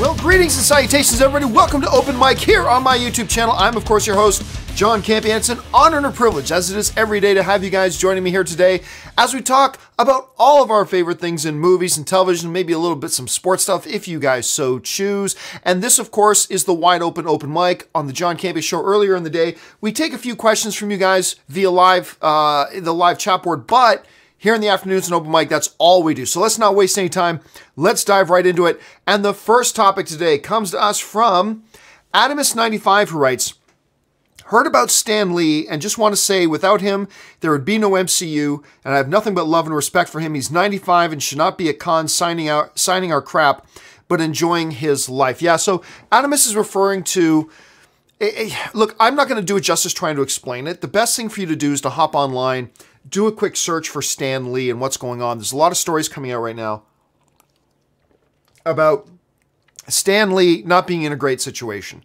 Well, greetings and salutations, everybody. Welcome to Open Mic here on my YouTube channel. I'm, of course, your host, John Campea, and it's an honor and a privilege, as it is every day, to have you guys joining me here today as we talk about all of our favorite things in movies and television, maybe a little bit some sports stuff, if you guys so choose. And this, of course, is the wide open mic on the John Campea Show. Earlier in the day, we take a few questions from you guys via the live chat board, but here in the afternoons and open mic, that's all we do. So let's not waste any time. Let's dive right into it. And the first topic today comes to us from Adamus95, who writes, heard about Stan Lee and just want to say without him, there would be no MCU, and I have nothing but love and respect for him. He's 95 and should not be a con signing our crap, but enjoying his life. Yeah, so Adamus is referring to, look, I'm not going to do it justice trying to explain it. The best thing for you to do is to hop online, do a quick search for Stan Lee and what's going on. There's a lot of stories coming out right now about Stan Lee not being in a great situation.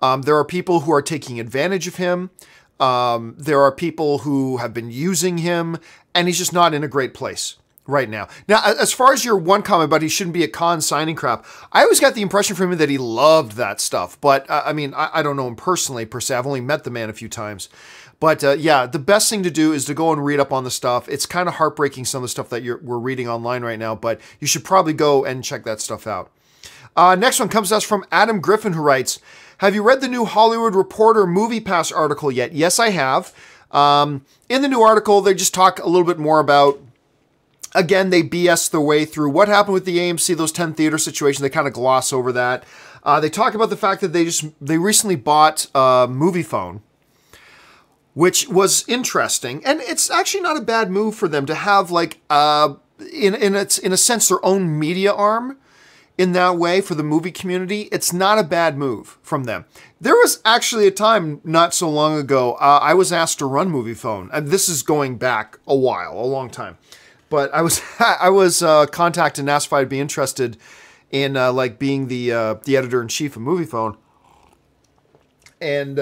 There are people who are taking advantage of him. There are people who have been using him, and he's just not in a great place right now. Now, as far as your one comment about he shouldn't be a con signing crap, I always got the impression from him that he loved that stuff. But, I mean, I don't know him personally, per se. I've only met the man a few times. But yeah, the best thing to do is to go and read up on the stuff. It's kind of heartbreaking, some of the stuff that we're reading online right now, but you should probably go and check that stuff out. Next one comes to us from Adam Griffin, who writes, have you read the new Hollywood Reporter Movie Pass article yet? Yes, I have. In the new article, they just talk a little bit more about, again, they BS their way through what happened with the AMC, those 10 theater situations. They kind of gloss over that. They talk about the fact that they recently bought MoviePhone, which was interesting. And it's actually not a bad move for them to have, like, in a sense, their own media arm in that way for the movie community. It's not a bad move from them. There was actually a time not so long ago, I was asked to run MoviePhone. And this is going back a while, a long time. But I was contacted and asked if I'd be interested in like being the editor-in-chief of MoviePhone. And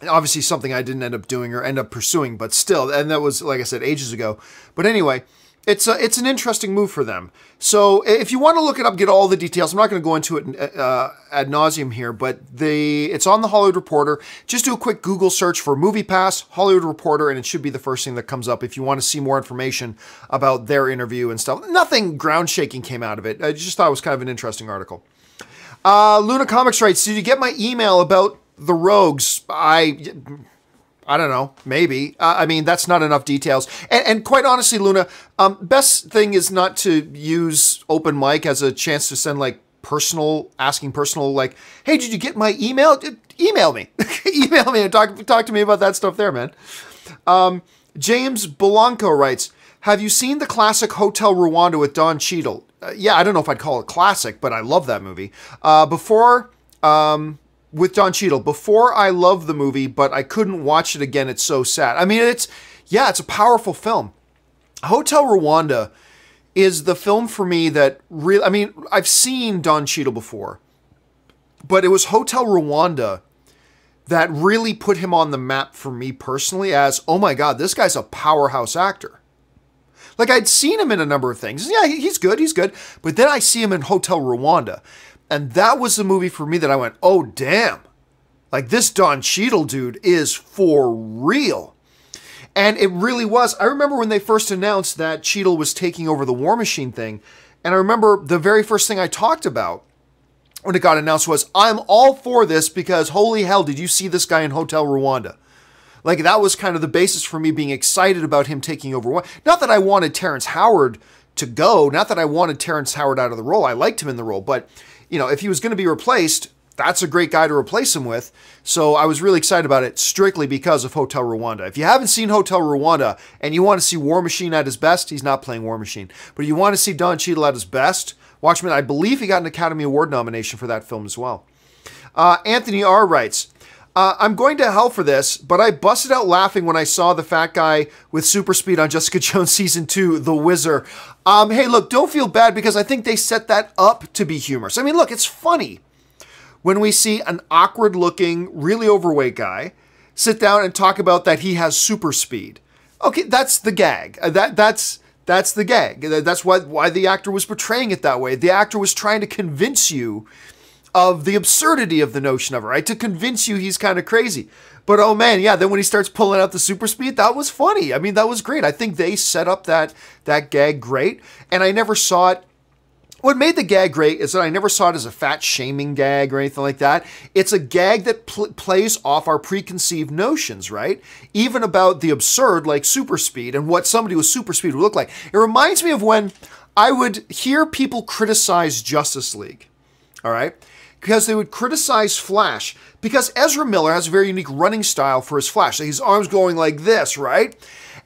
obviously something I didn't end up doing or end up pursuing, but still, and that was, like I said, ages ago. But anyway, it's an interesting move for them. So if you want to look it up, get all the details. I'm not going to go into it ad nauseum here, but it's on the Hollywood Reporter. Just do a quick Google search for Movie Pass, Hollywood Reporter, and it should be the first thing that comes up if you want to see more information about their interview and stuff. Nothing ground-shaking came out of it. I just thought it was kind of an interesting article. Luna Comics writes, did you get my email about the Rogues? I don't know, maybe. I mean, that's not enough details. And quite honestly, Luna, best thing is not to use open mic as a chance to send like asking personal, like, hey, did you get my email? Email me. Email me and talk to me about that stuff there, man. James Belanco writes, have you seen the classic Hotel Rwanda with Don Cheadle? Yeah, I don't know if I'd call it classic, but I love that movie. With Don Cheadle, before I loved the movie, but I couldn't watch it again. It's so sad. I mean, it's a powerful film. Hotel Rwanda is the film for me that really, I mean, I've seen Don Cheadle before, but it was Hotel Rwanda that really put him on the map for me personally as, oh my God, this guy's a powerhouse actor. Like, I'd seen him in a number of things. Yeah, he's good. But then I see him in Hotel Rwanda. And that was the movie for me that I went, oh, damn. Like, this Don Cheadle dude is for real. And it really was. I remember when they first announced that Cheadle was taking over the War Machine thing. And I remember the very first thing I talked about when it got announced was, I'm all for this because holy hell, did you see this guy in Hotel Rwanda? Like, that was kind of the basis for me being excited about him taking over. Not that I wanted Terrence Howard to go. Not that I wanted Terrence Howard out of the role. I liked him in the role. But, you know, if he was going to be replaced, that's a great guy to replace him with. So I was really excited about it strictly because of Hotel Rwanda. If you haven't seen Hotel Rwanda and you want to see War Machine at his best, he's not playing War Machine. But if you want to see Don Cheadle at his best, watch him. I believe he got an Academy Award nomination for that film as well. Anthony R. writes, I'm going to hell for this, but I busted out laughing when I saw the fat guy with super speed on Jessica Jones Season 2, The Wizard. Hey, look, don't feel bad because I think they set that up to be humorous. I mean, look, it's funny when we see an awkward-looking, really overweight guy sit down and talk about that he has super speed. Okay, that's the gag. That's That's the gag. That's why the actor was portraying it that way. The actor was trying to convince you of the absurdity of the notion of it, right? To convince you he's kind of crazy. But oh man, yeah, then when he starts pulling out the super speed, that was funny. I mean, that was great. I think they set up that gag great. And I never saw it. What made the gag great is that I never saw it as a fat shaming gag or anything like that. It's a gag that plays off our preconceived notions, right? Even about the absurd, like super speed and what somebody with super speed would look like. It reminds me of when I would hear people criticize Justice League, all right? Because they would criticize Flash. Because Ezra Miller has a very unique running style for his Flash. So his arms going like this, right?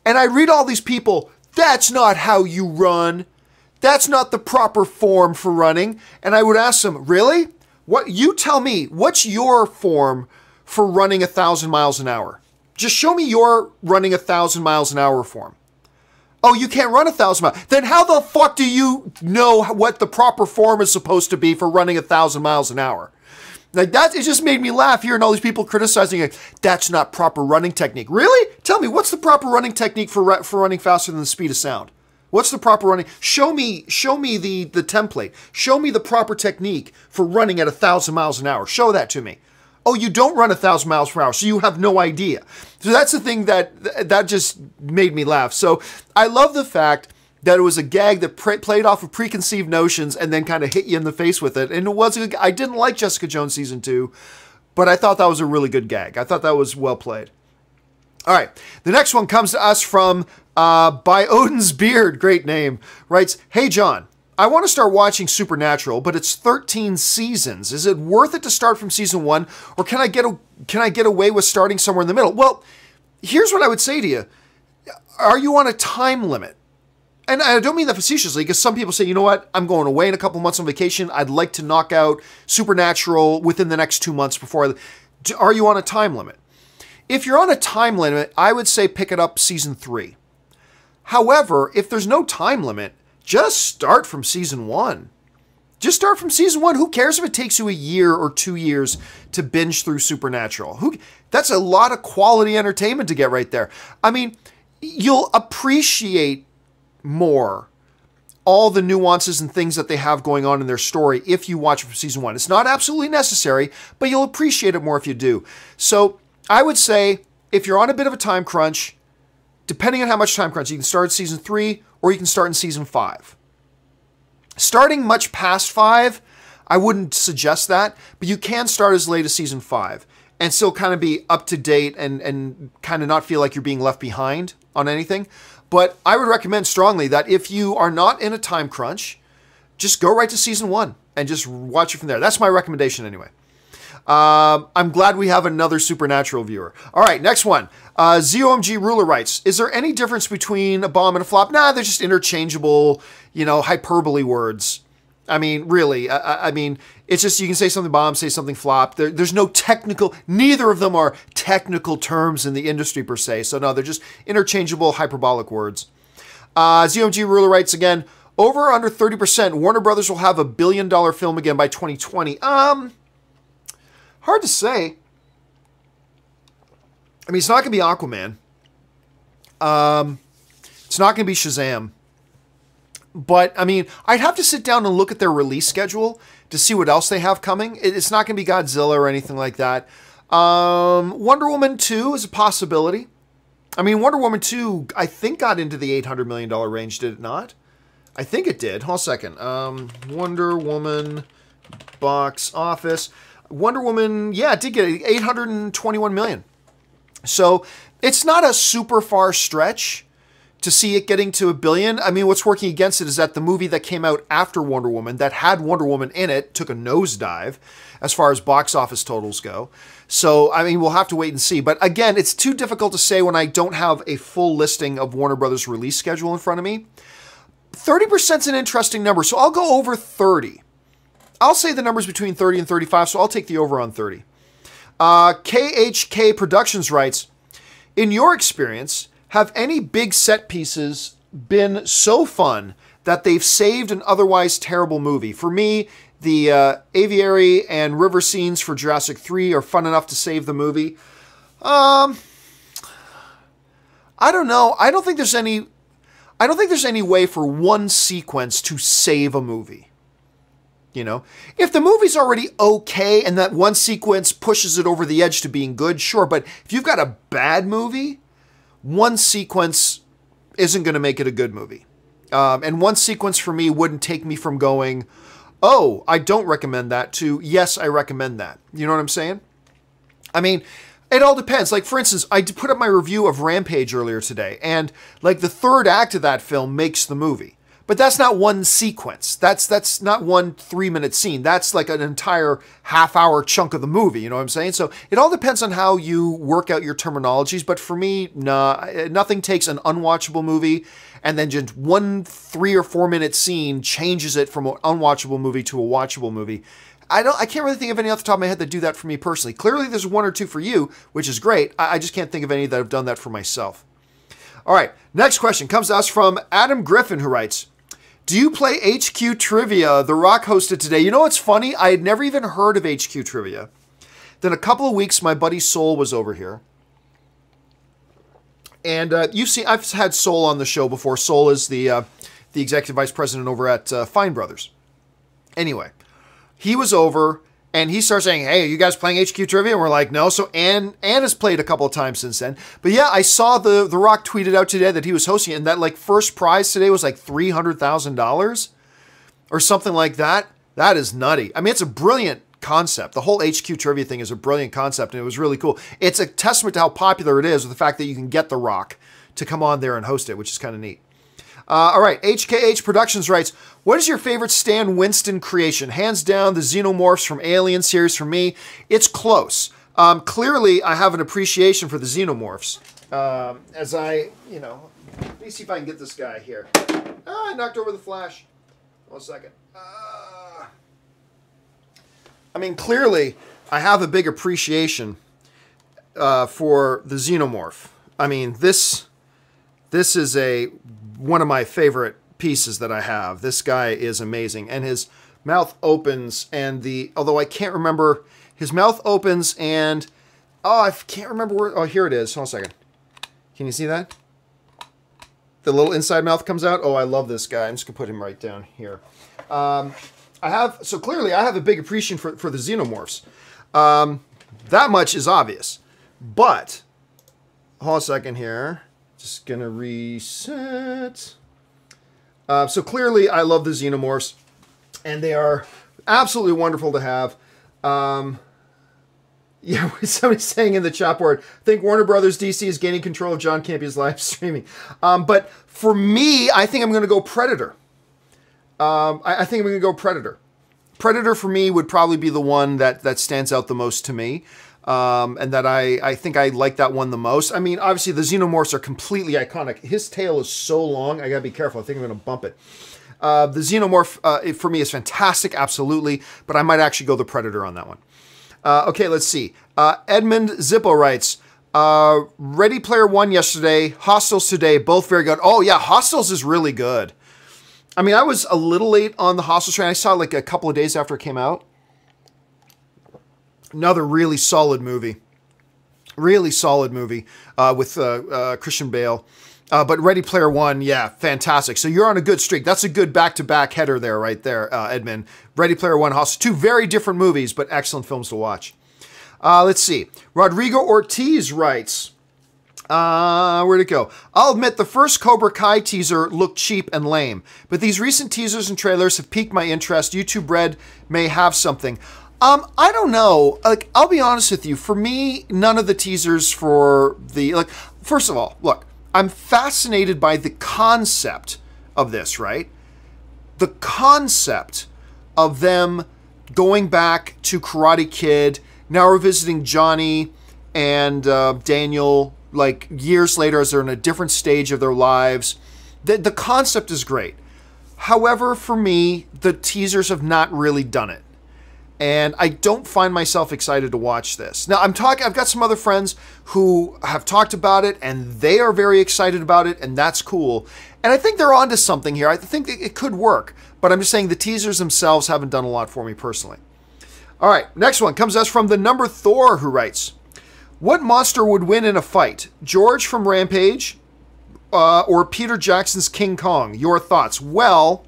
And I read all these people, that's not how you run. That's not the proper form for running. And I would ask them, really? What? You tell me, what's your form for running 1,000 miles an hour? Just show me your running 1,000 miles an hour form. Oh, you can't run 1,000 miles. Then how the fuck do you know what the proper form is supposed to be for running 1,000 miles an hour? Like that, it just made me laugh hearing all these people criticizing it. That's not proper running technique. Really? Tell me, what's the proper running technique for running faster than the speed of sound? What's the proper running? Show me the template. Show me the proper technique for running at 1,000 miles an hour. Show that to me. Oh, you don't run 1,000 miles per hour, so you have no idea. So that's the thing that just made me laugh. So I love the fact that it was a gag that played off of preconceived notions and then kind of hit you in the face with it. And it was I didn't like Jessica Jones season 2, but I thought that was a really good gag. I thought that was well played. All right, the next one comes to us from By Odin's Beard, great name, writes, "Hey John, I want to start watching Supernatural, but it's 13 seasons. Is it worth it to start from season 1, or can I get away with starting somewhere in the middle?" Well, here's what I would say to you. Are you on a time limit? And I don't mean that facetiously, because some people say, you know what, I'm going away in a couple months on vacation. I'd like to knock out Supernatural within the next 2 months before. Are you on a time limit? If you're on a time limit, I would say pick it up season 3. However, if there's no time limit, just start from season 1. Just start from season 1. Who cares if it takes you a year or 2 years to binge through Supernatural? That's a lot of quality entertainment to get right there. I mean, you'll appreciate more all the nuances and things that they have going on in their story if you watch it from season 1. It's not absolutely necessary, but you'll appreciate it more if you do. So I would say if you're on a bit of a time crunch, depending on how much time crunch, you can start at season 3 or you can start in season 5. Starting much past 5, I wouldn't suggest that, but you can start as late as season 5 and still kind of be up to date and kind of not feel like you're being left behind on anything. But I would recommend strongly that if you are not in a time crunch, just go right to season 1 and just watch it from there. That's my recommendation anyway. I'm glad we have another Supernatural viewer. All right, next one. ZOMG Ruler writes, "Is there any difference between a bomb and a flop?" Nah, they're just interchangeable, hyperbole words. I mean, really, I mean, it's just you can say something bomb, say something flop. There's no technical, neither of them are technical terms in the industry per se. So no, they're just interchangeable hyperbolic words. ZOMG Ruler writes again, "Over or under 30%, Warner Brothers will have a $1 billion film again by 2020. Hard to say. I mean, it's not going to be Aquaman. It's not going to be Shazam. But, I mean, I'd have to sit down and look at their release schedule to see what else they have coming. It's not going to be Godzilla or anything like that. Wonder Woman 2 is a possibility. I mean, Wonder Woman 2, I think, got into the $800 million range, did it not? I think it did. Hold on a second. Wonder Woman box office. Wonder Woman, yeah, it did get $821 million. So it's not a super far stretch to see it getting to $1 billion. I mean, what's working against it is that the movie that came out after Wonder Woman that had Wonder Woman in it took a nosedive as far as box office totals go. So, I mean, we'll have to wait and see. But again, it's too difficult to say when I don't have a full listing of Warner Brothers' release schedule in front of me. 30% is an interesting number, so I'll go over 30. I'll say the number's between 30 and 35, so I'll take the over on 30. KHK Productions writes, "In your experience, have any big set pieces been so fun that they've saved an otherwise terrible movie? For me, the aviary and river scenes for Jurassic 3 are fun enough to save the movie." I don't know. I don't think there's any... I don't think there's any way for one sequence to save a movie. You know, if the movie's already okay and that one sequence pushes it over the edge to being good, sure. But if you've got a bad movie, one sequence isn't going to make it a good movie. And one sequence for me wouldn't take me from going, oh, I don't recommend that, to yes, I recommend that. You know what I'm saying? I mean, it all depends. Like, for instance, I put up my review of Rampage earlier today, and like the third act of that film makes the movie. But that's not one sequence. That's not one 3-minute scene. That's like an entire half-hour chunk of the movie. You know what I'm saying? So it all depends on how you work out your terminologies. But for me, nah, nothing takes an unwatchable movie and then just one 3 or 4 minute scene changes it from an unwatchable movie to a watchable movie. I can't really think of any off the top of my head that do that for me personally. Clearly, there's one or two for you, which is great. I just can't think of any that have done that for myself. All right, next question comes to us from Adam Griffin, who writes, do you play HQ Trivia? The Rock hosted today. You know what's funny? I had never even heard of HQ Trivia. Then a couple of weeks, my buddy Soul was over here. And you've seen, I've had Soul on the show before. Soul is the executive vice president over at Fine Brothers. Anyway, he was over and he starts saying, hey, are you guys playing HQ Trivia? And we're like, no. So Ann has played a couple of times since then. But yeah, I saw the Rock tweeted out today that he was hosting it, and that like first prize today was like $300,000 or something like that. That is nutty. I mean, it's a brilliant concept. The whole HQ Trivia thing is a brilliant concept, and it was really cool. It's a testament to how popular it is with the fact that you can get The Rock to come on there and host it, which is kind of neat. All right, HKH Productions writes, what is your favorite Stan Winston creation? Hands down, the Xenomorphs from Alien series for me. It's close. Clearly, I have an appreciation for the Xenomorphs. As I, you know, let me see if I can get this guy here. I knocked over the flash. 1 second. I mean, clearly, I have a big appreciation for the Xenomorph. I mean, this is one of my favorite pieces that I have. This guy is amazing. And his mouth opens and although I can't remember, his mouth opens and, I can't remember where, here it is. Hold on a second. Can you see that? The little inside mouth comes out. Oh, I love this guy. I'm just gonna put him right down here. So clearly I have a big appreciation for the Xenomorphs. That much is obvious. But, hold on a second here. Just gonna reset. So clearly I love the Xenomorphs, and they are absolutely wonderful to have. Yeah, somebody's saying in the chat board, I think Warner Brothers DC is gaining control of John Campea's live streaming. But for me, I think I'm gonna go Predator. I think I'm gonna go Predator. Predator for me would probably be the one that stands out the most to me. And that I think I like that one the most. I mean, obviously the Xenomorphs are completely iconic. His tail is so long, I gotta be careful. I think I'm gonna bump it. The Xenomorph, for me, is fantastic, absolutely, but I might actually go the Predator on that one. Okay, let's see. Edmund Zippo writes, Ready Player One yesterday, Hostiles today, both very good. Oh yeah, Hostiles is really good. I mean, I was a little late on the Hostiles train. I saw it like a couple of days after it came out. Another really solid movie. Really solid movie with Christian Bale. But Ready Player One, yeah, fantastic. So you're on a good streak. That's a good back-to-back header there, right there, Edmund. Ready Player One, Hostel. Two very different movies, but excellent films to watch. Let's see. Rodrigo Ortiz writes, where'd it go? I'll admit the first Cobra Kai teaser looked cheap and lame, but these recent teasers and trailers have piqued my interest. YouTube Red may have something. I don't know. Like, I'll be honest with you. For me, none of the teasers for first of all, look, I'm fascinated by the concept of this, right? The concept of them going back to Karate Kid, now revisiting Johnny and Daniel, like years later as they're in a different stage of their lives. The concept is great. However, for me, the teasers have not really done it. And I don't find myself excited to watch this. Now, I've got some other friends who have talked about it, and they are very excited about it, and that's cool. And I think they're onto something here. I think it could work, but I'm just saying the teasers themselves haven't done a lot for me personally. All right, next one comes to us from the number Thor, who writes, what monster would win in a fight? George from Rampage, or Peter Jackson's King Kong? Your thoughts? Well,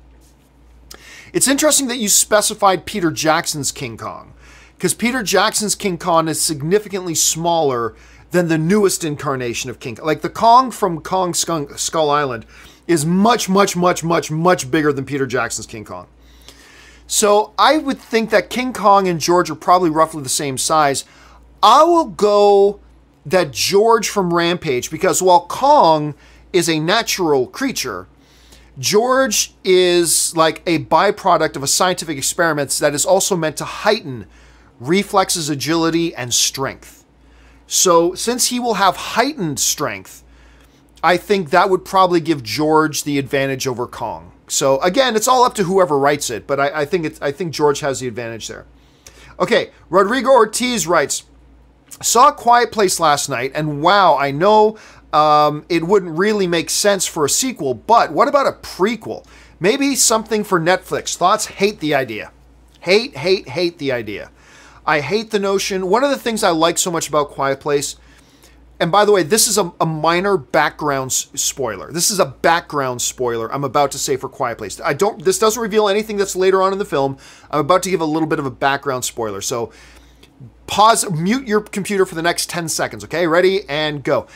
it's interesting that you specified Peter Jackson's King Kong, because Peter Jackson's King Kong is significantly smaller than the newest incarnation of King Kong. Like the Kong from Kong Skull Island is much, much, much, much, much bigger than Peter Jackson's King Kong. So I would think that King Kong and George are probably roughly the same size. I will go that George from Rampage, because while Kong is a natural creature, George is like a byproduct of a scientific experiment that is also meant to heighten reflexes, agility, and strength. So since he will have heightened strength, I think that would probably give George the advantage over Kong. So again, it's all up to whoever writes it, but I think George has the advantage there. Okay, Rodrigo Ortiz writes, saw A Quiet Place last night, and wow, I know it wouldn't really make sense for a sequel, but what about a prequel? Maybe something for Netflix. Thoughts? Hate the idea. Hate the idea. I hate the notion. One of the things I like so much about Quiet Place, and by the way, this is a minor background spoiler. This is a background spoiler I'm about to say for Quiet Place. This doesn't reveal anything that's later on in the film. I'm about to give a little bit of a background spoiler. So pause, mute your computer for the next 10 seconds, okay? Ready, and go.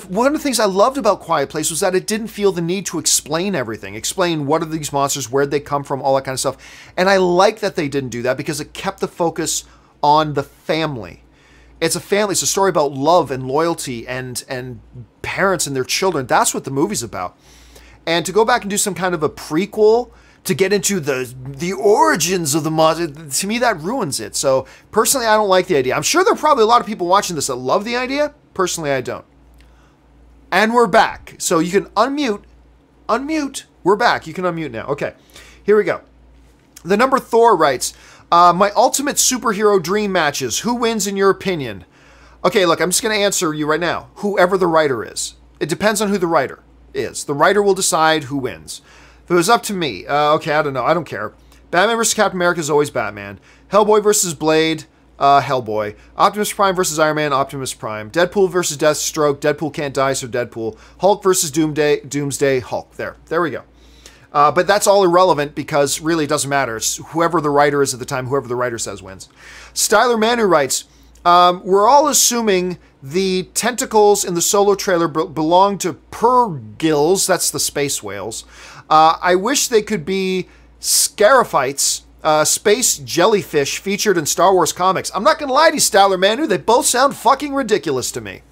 One of the things I loved about Quiet Place was that it didn't feel the need to explain everything. Explain what are these monsters, where'd they come from, all that kind of stuff. And I like that they didn't do that because it kept the focus on the family. It's a family. It's a story about love and loyalty and parents and their children. That's what the movie's about. And to go back and do some kind of a prequel to get into the origins of the monster, to me, that ruins it. So personally, I don't like the idea. I'm sure there are probably a lot of people watching this that love the idea. Personally, I don't. And we're back. So you can unmute. We're back. You can unmute now. Okay, here we go. The number Thor writes, my ultimate superhero dream matches. Who wins in your opinion? Okay, look, I'm just going to answer you right now. Whoever the writer is. It depends on who the writer is. The writer will decide who wins. If it was up to me, okay, I don't know. I don't care. Batman vs. Captain America is always Batman. Hellboy versus Blade, Hellboy. Optimus Prime versus Iron Man, Optimus Prime. Deadpool versus Deathstroke, Deadpool can't die, so Deadpool. Hulk versus Doomsday, Hulk. There we go. But that's all irrelevant because really it doesn't matter. It's whoever the writer is at the time, whoever the writer says wins. Styler Manu writes, we're all assuming the tentacles in the Solo trailer belong to purgils, that's the space whales. I wish they could be scaraphites, space jellyfish featured in Star Wars comics. I'm not going to lie to you, Styler Manu, they both sound fucking ridiculous to me.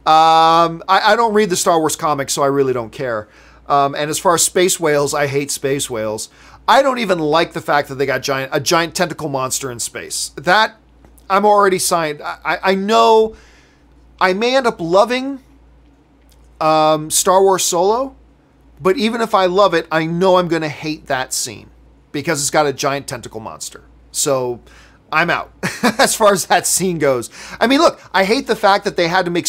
I don't read the Star Wars comics, so I really don't care. And as far as space whales, I hate space whales. I don't even like the fact that they got a giant tentacle monster in space. That, I'm already signed. I know I may end up loving Star Wars Solo, but even if I love it, I know I'm going to hate that scene because it's got a giant tentacle monster. So I'm out as far as that scene goes. I mean, look, I hate the fact that they had to make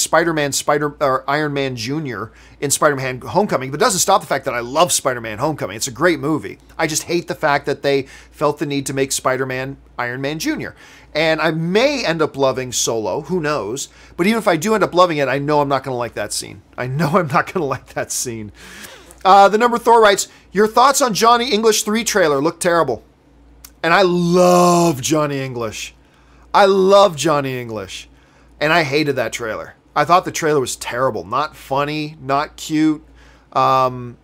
Iron Man Jr. in Spider-Man Homecoming, but it doesn't stop the fact that I love Spider-Man Homecoming. It's a great movie. I just hate the fact that they felt the need to make Spider-Man Iron Man Jr. And I may end up loving Solo, who knows? But even if I do end up loving it, I know I'm not going to like that scene. I know I'm not going to like that scene. The number Thor writes, your thoughts on Johnny English 3 trailer look terrible. And I love Johnny English. I love Johnny English. And I hated that trailer. I thought the trailer was terrible. Not funny, not cute. To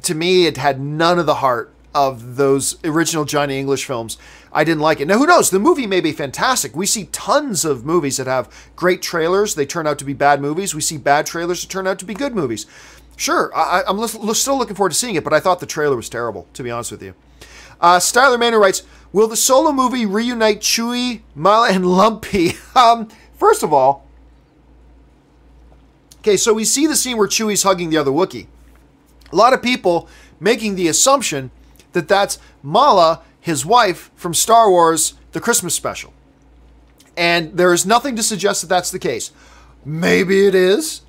me, it had none of the heart of those original Johnny English films. I didn't like it. Now, who knows? The movie may be fantastic. We see tons of movies that have great trailers. They turn out to be bad movies. We see bad trailers that turn out to be good movies. Sure, I'm still looking forward to seeing it, but I thought the trailer was terrible, to be honest with you. Styler Manor writes, will the Solo movie reunite Chewie, Mala, and Lumpy? First of all, okay, so we see the scene where Chewie's hugging the other Wookiee. A lot of people making the assumption that that's Mala, his wife, from Star Wars, The Christmas Special. And there is nothing to suggest that that's the case. Maybe it is.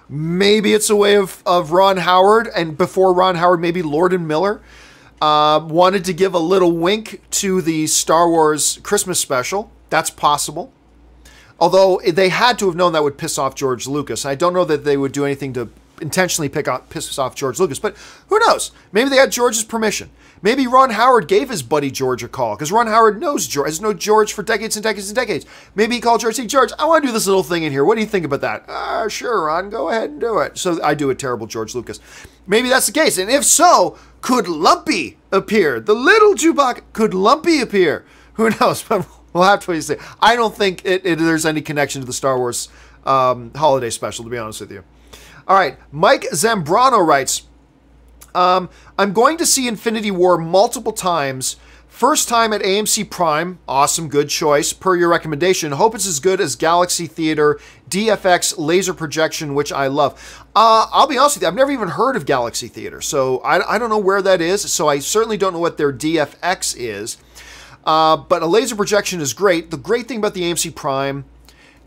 Maybe it's a way of Ron Howard, and before Ron Howard, maybe Lord and Miller wanted to give a little wink to the Star Wars Christmas Special. That's possible. Although they had to have known that would piss off George Lucas. I don't know that they would do anything to intentionally piss off George Lucas. But who knows? Maybe they had George's permission. Maybe Ron Howard gave his buddy George a call, because Ron Howard knows George, has known George for decades and decades and decades. Maybe he called George, say, George, I want to do this little thing in here. What do you think about that? Sure, Ron, go ahead and do it. So I do a terrible George Lucas. Maybe that's the case. And if so, could Lumpy appear? The little Chewbacca, could Lumpy appear? Who knows? But we'll have to wait and see. I don't think there's any connection to the Star Wars holiday special, to be honest with you. All right, Mike Zambrano writes, I'm going to see Infinity War multiple times. First time at AMC Prime. Awesome, good choice. Per your recommendation. Hope it's as good as Galaxy Theater DFX laser projection, which I love. I'll be honest with you, I've never even heard of Galaxy Theater, so I don't know where that is, so I certainly don't know what their DFX is. But a laser projection is great. The great thing about the AMC Prime,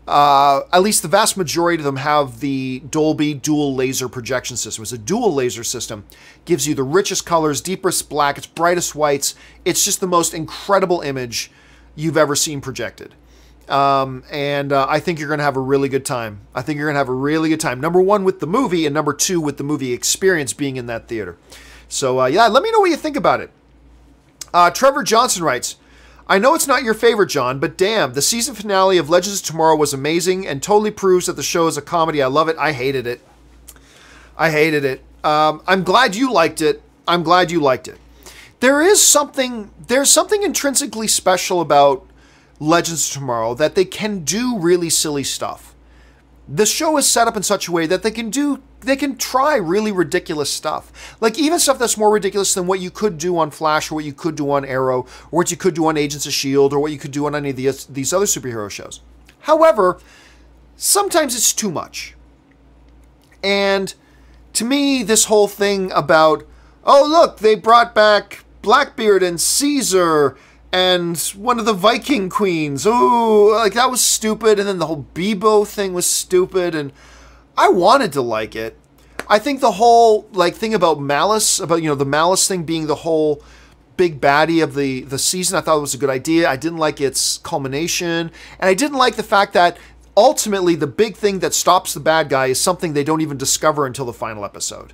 at least the vast majority of them have the Dolby dual laser projection system. It's a dual laser system. Gives you the richest colors, deepest black, it's brightest whites. It's just the most incredible image you've ever seen projected. I think you're going to have a really good time. I think you're going to have a really good time. Number one, with the movie, and number two, with the movie experience being in that theater. So, yeah, let me know what you think about it. Trevor Johnson writes, I know it's not your favorite, John, but damn, the season finale of Legends of Tomorrow was amazing and totally proves that the show is a comedy. I love it. I hated it. I hated it. I'm glad you liked it. I'm glad you liked it. There's something intrinsically special about Legends of Tomorrow, that they can do really silly stuff. The show is set up in such a way that they can try really ridiculous stuff. Like even stuff that's more ridiculous than what you could do on Flash, or what you could do on Arrow, or what you could do on Agents of S.H.I.E.L.D., or what you could do on any of these other superhero shows. However, sometimes it's too much. And to me, this whole thing about, oh look, they brought back Blackbeard and Caesar and one of the Viking queens. Oh, like that was stupid. And then the whole Bebo thing was stupid. And I wanted to like it. I think the whole thing about Malice, about the Malice thing being the whole big baddie of the season, I thought it was a good idea. I didn't like its culmination, and I didn't like the fact that ultimately the big thing that stops the bad guy is something they don't even discover until the final episode.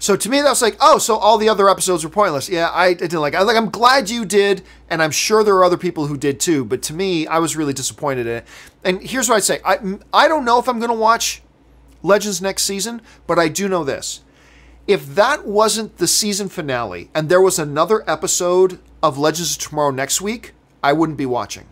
So to me, that was like, oh, so all the other episodes were pointless. Yeah, I didn't like it. I'm glad you did, and I'm sure there are other people who did too, but to me, I was really disappointed in it. And here's what I'd say. I don't know if I'm going to watch Legends next season, but I do know this. If that wasn't the season finale, and there was another episode of Legends of Tomorrow next week, I wouldn't be watching.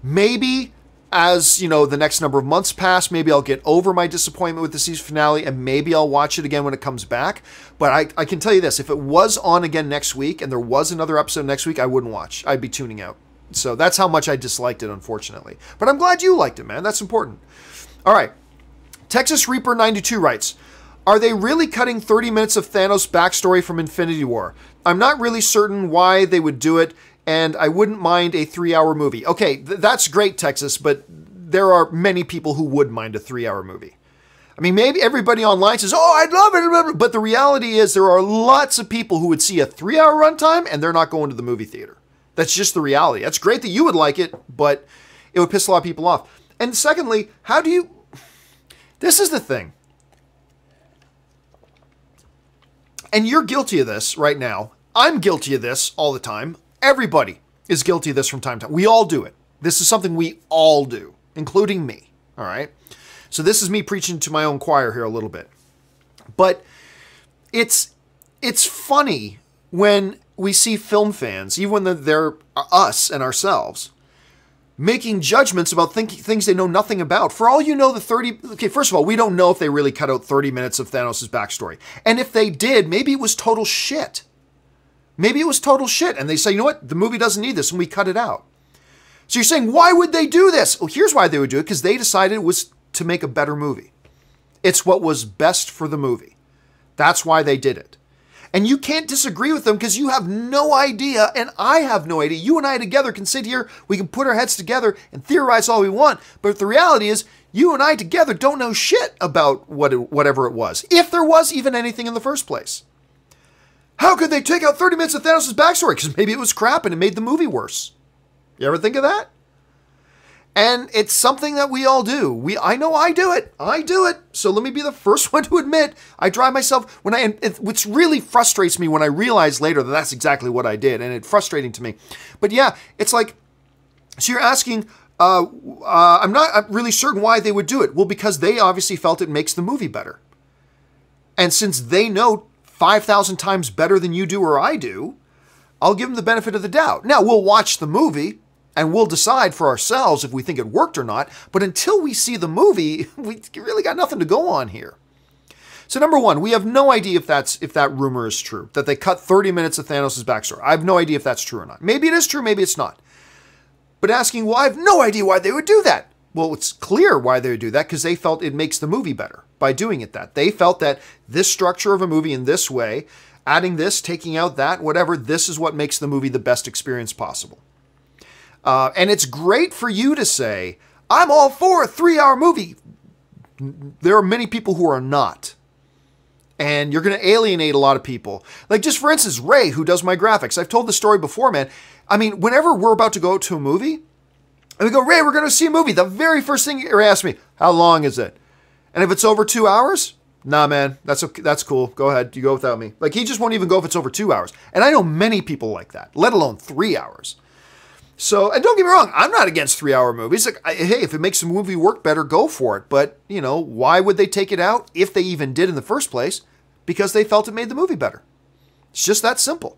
Maybe as, the next number of months pass, maybe I'll get over my disappointment with the season finale, and maybe I'll watch it again when it comes back. But I can tell you this, if it was on again next week, and there was another episode next week, I wouldn't watch. I'd be tuning out. So that's how much I disliked it, unfortunately. But I'm glad you liked it, man. That's important. All right. Texas Reaper 92 writes, are they really cutting 30 minutes of Thanos' backstory from Infinity War? I'm not really certain why they would do it, and I wouldn't mind a 3-hour movie. Okay, that's great, Texas, but there are many people who would mind a 3-hour movie. I mean, maybe everybody online says, oh, I'd love it, but the reality is there are lots of people who would see a 3-hour runtime, and they're not going to the movie theater. That's just the reality. That's great that you would like it, but it would piss a lot of people off. And secondly, how do you... This is the thing. And you're guilty of this right now. I'm guilty of this all the time. Everybody is guilty of this from time to time. We all do it. This is something we all do, including me. All right? So this is me preaching to my own choir here a little bit. But it's funny when we see film fans, even when they're us and ourselves, making judgments about things they know nothing about. For all you know, okay, first of all, we don't know if they really cut out 30 minutes of Thanos' backstory. And if they did, maybe it was total shit. Maybe it was total shit. And they say, you know what? The movie doesn't need this, and we cut it out. So you're saying, why would they do this? Well, here's why they would do it, because they decided it was to make a better movie. It's what was best for the movie. That's why they did it. And you can't disagree with them because you have no idea, and I have no idea. You and I together can sit here, we can put our heads together and theorize all we want, but the reality is, you and I together don't know shit about whatever it was, if there was even anything in the first place. How could they take out 30 minutes of Thanos' backstory? Because maybe it was crap and it made the movie worse. You ever think of that? And it's something that we all do. I know I do it. I do it. So let me be the first one to admit I drive myself which really frustrates me when I realize later that that's exactly what I did, and it's frustrating to me. But yeah, it's like, so you're asking, I'm not really certain why they would do it. Well, because they obviously felt it makes the movie better. And since they know 5,000 times better than you do or I do, I'll give them the benefit of the doubt. Now, we'll watch the movie and we'll decide for ourselves if we think it worked or not. But until we see the movie, we really got nothing to go on here. So number one, we have no idea if that rumor is true, that they cut 30 minutes of Thanos' backstory. I have no idea if that's true or not. Maybe it is true, maybe it's not. But asking, well, I have no idea why they would do that. Well, it's clear why they would do that, because they felt it makes the movie better by doing it that. They felt that this structure of a movie in this way, adding this, taking out that, whatever, this is what makes the movie the best experience possible. And it's great for you to say, I'm all for a 3-hour movie. There are many people who are not. And you're going to alienate a lot of people. Like, just for instance, Ray, who does my graphics. I've told the story before, man. I mean, whenever we're about to go to a movie, and we go, Ray, we're going to see a movie. The very first thing Ray asks me, how long is it? And if it's over 2 hours, nah, man, that's okay, that's cool. Go ahead. You go without me. Like, he just won't even go if it's over 2 hours. And I know many people like that, let alone 3 hours. So, and don't get me wrong, I'm not against 3-hour movies. Like, hey, if it makes the movie work better, go for it. But, you know, why would they take it out if they even did in the first place? Because they felt it made the movie better. It's just that simple.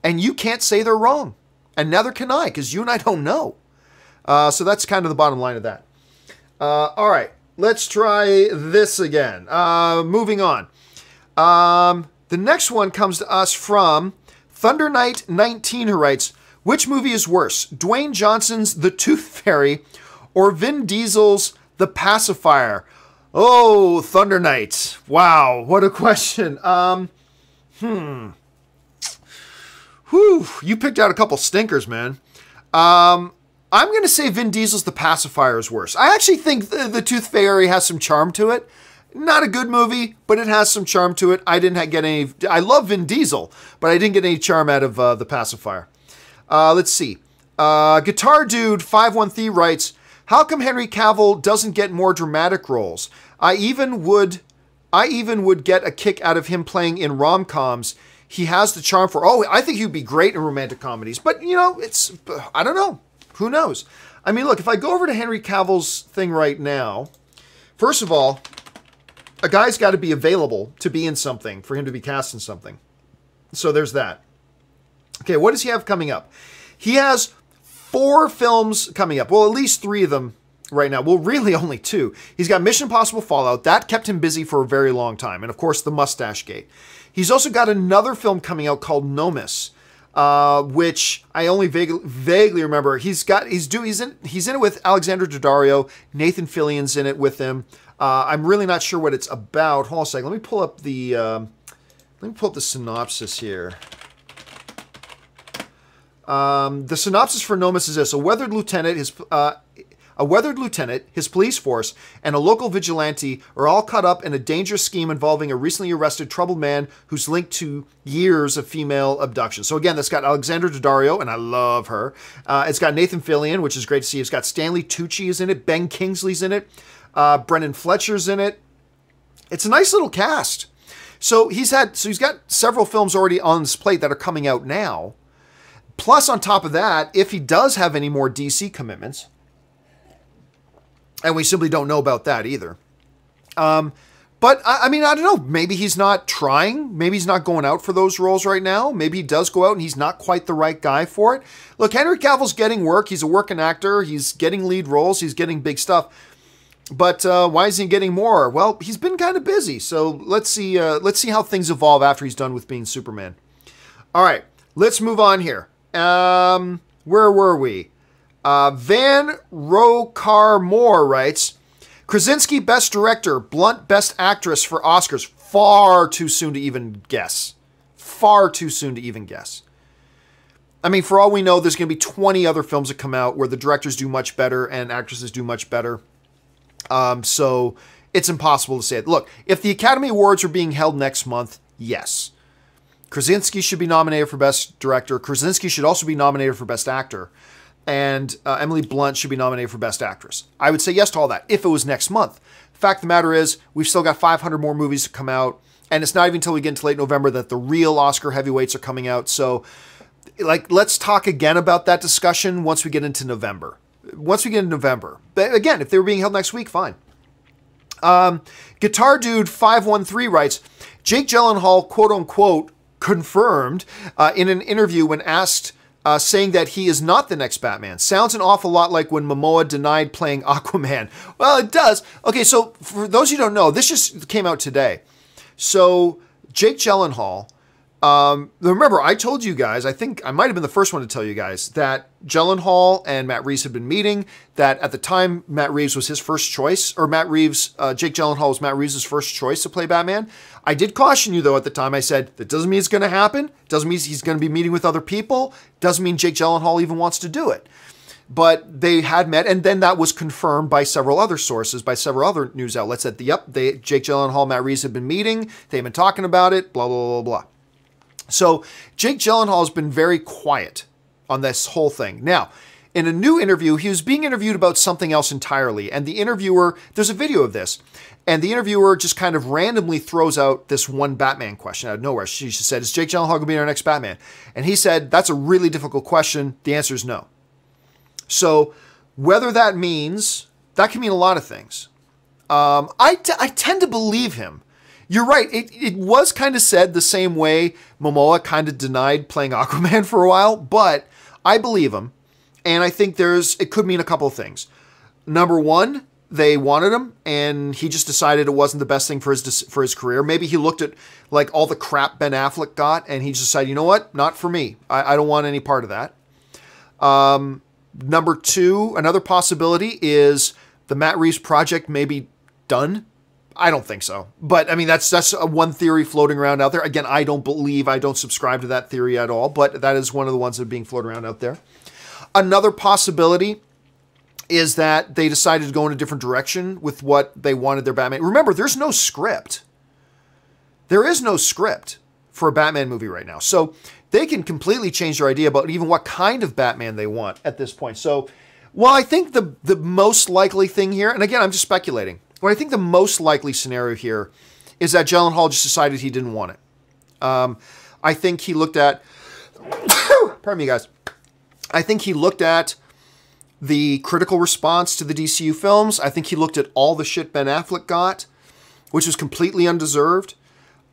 And you can't say they're wrong. And neither can I, because you and I don't know. So that's kind of the bottom line of that. All right, let's try this again. Moving on. The next one comes to us from Thunder Knight 19, who writes, which movie is worse, Dwayne Johnson's The Tooth Fairy or Vin Diesel's The Pacifier? Oh, Thunder Knight. Wow, what a question. Whew, you picked out a couple stinkers, man. I'm going to say Vin Diesel's The Pacifier is worse. I actually think the Tooth Fairy has some charm to it. Not a good movie, but it has some charm to it. I didn't get any... I love Vin Diesel, but I didn't get any charm out of The Pacifier. Let's see. Guitar Dude 513 writes, how come Henry Cavill doesn't get more dramatic roles? I even would get a kick out of him playing in rom-coms. He has the charm for... Oh, I think he'd be great in romantic comedies. But, you know, it's... I don't know. Who knows? I mean, look, if I go over to Henry Cavill's thing right now, first of all, a guy's got to be available to be in something for him to be cast in something. So there's that. Okay, what does he have coming up? He has 4 films coming up. Well, at least 3 of them right now. Well, really only 2. He's got Mission Impossible Fallout. That kept him busy for a very long time. And, of course, The Mustache Gate. He's also got another film coming out called Nomis, which I only vaguely remember. He's in it with Alexander Daddario. Nathan Fillion's in it with him. I'm really not sure what it's about. Hold on a second. Let me pull up the synopsis here. The synopsis for Nomis is this: a weathered lieutenant, his police force, and a local vigilante are all caught up in a dangerous scheme involving a recently arrested troubled man who's linked to years of female abduction. So again, that's got Alexander Daddario, and I love her. It's got Nathan Fillion, which is great to see. It's got Stanley Tucci is in it. Ben Kingsley's in it. Brendan Fletcher's in it. It's a nice little cast. So he's got several films already on his plate that are coming out now. Plus, on top of that, if he does have any more DC commitments, and we simply don't know about that either. But, I mean, I don't know. Maybe he's not trying. Maybe he's not going out for those roles right now. Maybe he does go out and he's not quite the right guy for it. Look, Henry Cavill's getting work. He's a working actor. He's getting lead roles. He's getting big stuff. But why isn't he getting more? Well, he's been kind of busy. So let's see how things evolve after he's done with being Superman. All right, let's move on here. Where were we? Van Rokar Moore writes, Krasinski Best Director, Blunt Best Actress for Oscars. Far too soon to even guess. Far too soon to even guess. I mean, for all we know, there's going to be 20 other films that come out where the directors do much better and actresses do much better. So it's impossible to say it. Look, if the Academy Awards are being held next month, yes. Krasinski should be nominated for Best Director. Krasinski should also be nominated for Best Actor. and Emily Blunt should be nominated for Best Actress. I would say yes to all that if it was next month. Fact of the matter is, we've still got 500 more movies to come out, and it's not even until we get into late November that the real Oscar heavyweights are coming out. So, like, let's talk again about that discussion once we get into November. Once we get into November. But again, if they were being held next week, fine. Guitar Dude 513 writes, Jake Gyllenhaal, quote unquote, confirmed in an interview when asked, saying that he is not the next Batman. Sounds an awful lot like when Momoa denied playing Aquaman. Well, it does. Okay, so for those who don't know, this just came out today. So Jake Gyllenhaal, remember I told you guys, I think I might have been the first one to tell you guys, that Gyllenhaal and Matt Reeves had been meeting, that at the time Matt Reeves was his first choice, or Jake Gyllenhaal was Matt Reeves' first choice to play Batman. I did caution you though at the time. I said, that doesn't mean it's going to happen. Doesn't mean he's going to be meeting with other people. Doesn't mean Jake Gyllenhaal even wants to do it. But they had met, and then that was confirmed by several other sources, by several other news outlets that, Jake Gyllenhaal and Matt Reeves have been meeting. They've been talking about it, blah, blah, blah, blah. So Jake Gyllenhaal has been very quiet on this whole thing. Now, in a new interview, he was being interviewed about something else entirely. And the interviewer, there's a video of this, and the interviewer just kind of randomly throws out this one Batman question out of nowhere. She just said, is Jake Gyllenhaal going to be our next Batman? And he said, that's a really difficult question. The answer is no. So whether that means, that can mean a lot of things. I tend to believe him. You're right. It was kind of said the same way Momoa kind of denied playing Aquaman for a while, but I believe him. And I think it could mean a couple of things. Number one, they wanted him and he just decided it wasn't the best thing for his career. Maybe he looked at like all the crap Ben Affleck got and he just decided, you know what? Not for me. I don't want any part of that. Number two, another possibility is the Matt Reeves project may be done. I don't think so. But I mean, that's one theory floating around out there. Again, I don't subscribe to that theory at all, but that is one of the ones that are being floated around out there. Another possibility is that they decided to go in a different direction with what they wanted their Batman. Remember, there's no script. There is no script for a Batman movie right now. So they can completely change their idea about even what kind of Batman they want at this point. So, well, I think the most likely thing here, and again, I'm just speculating, but I think the most likely scenario here is that Gyllenhaal just decided he didn't want it. I think he looked at, pardon me, guys. I think he looked at the critical response to the DCU films. I think he looked at all the shit Ben Affleck got, which was completely undeserved.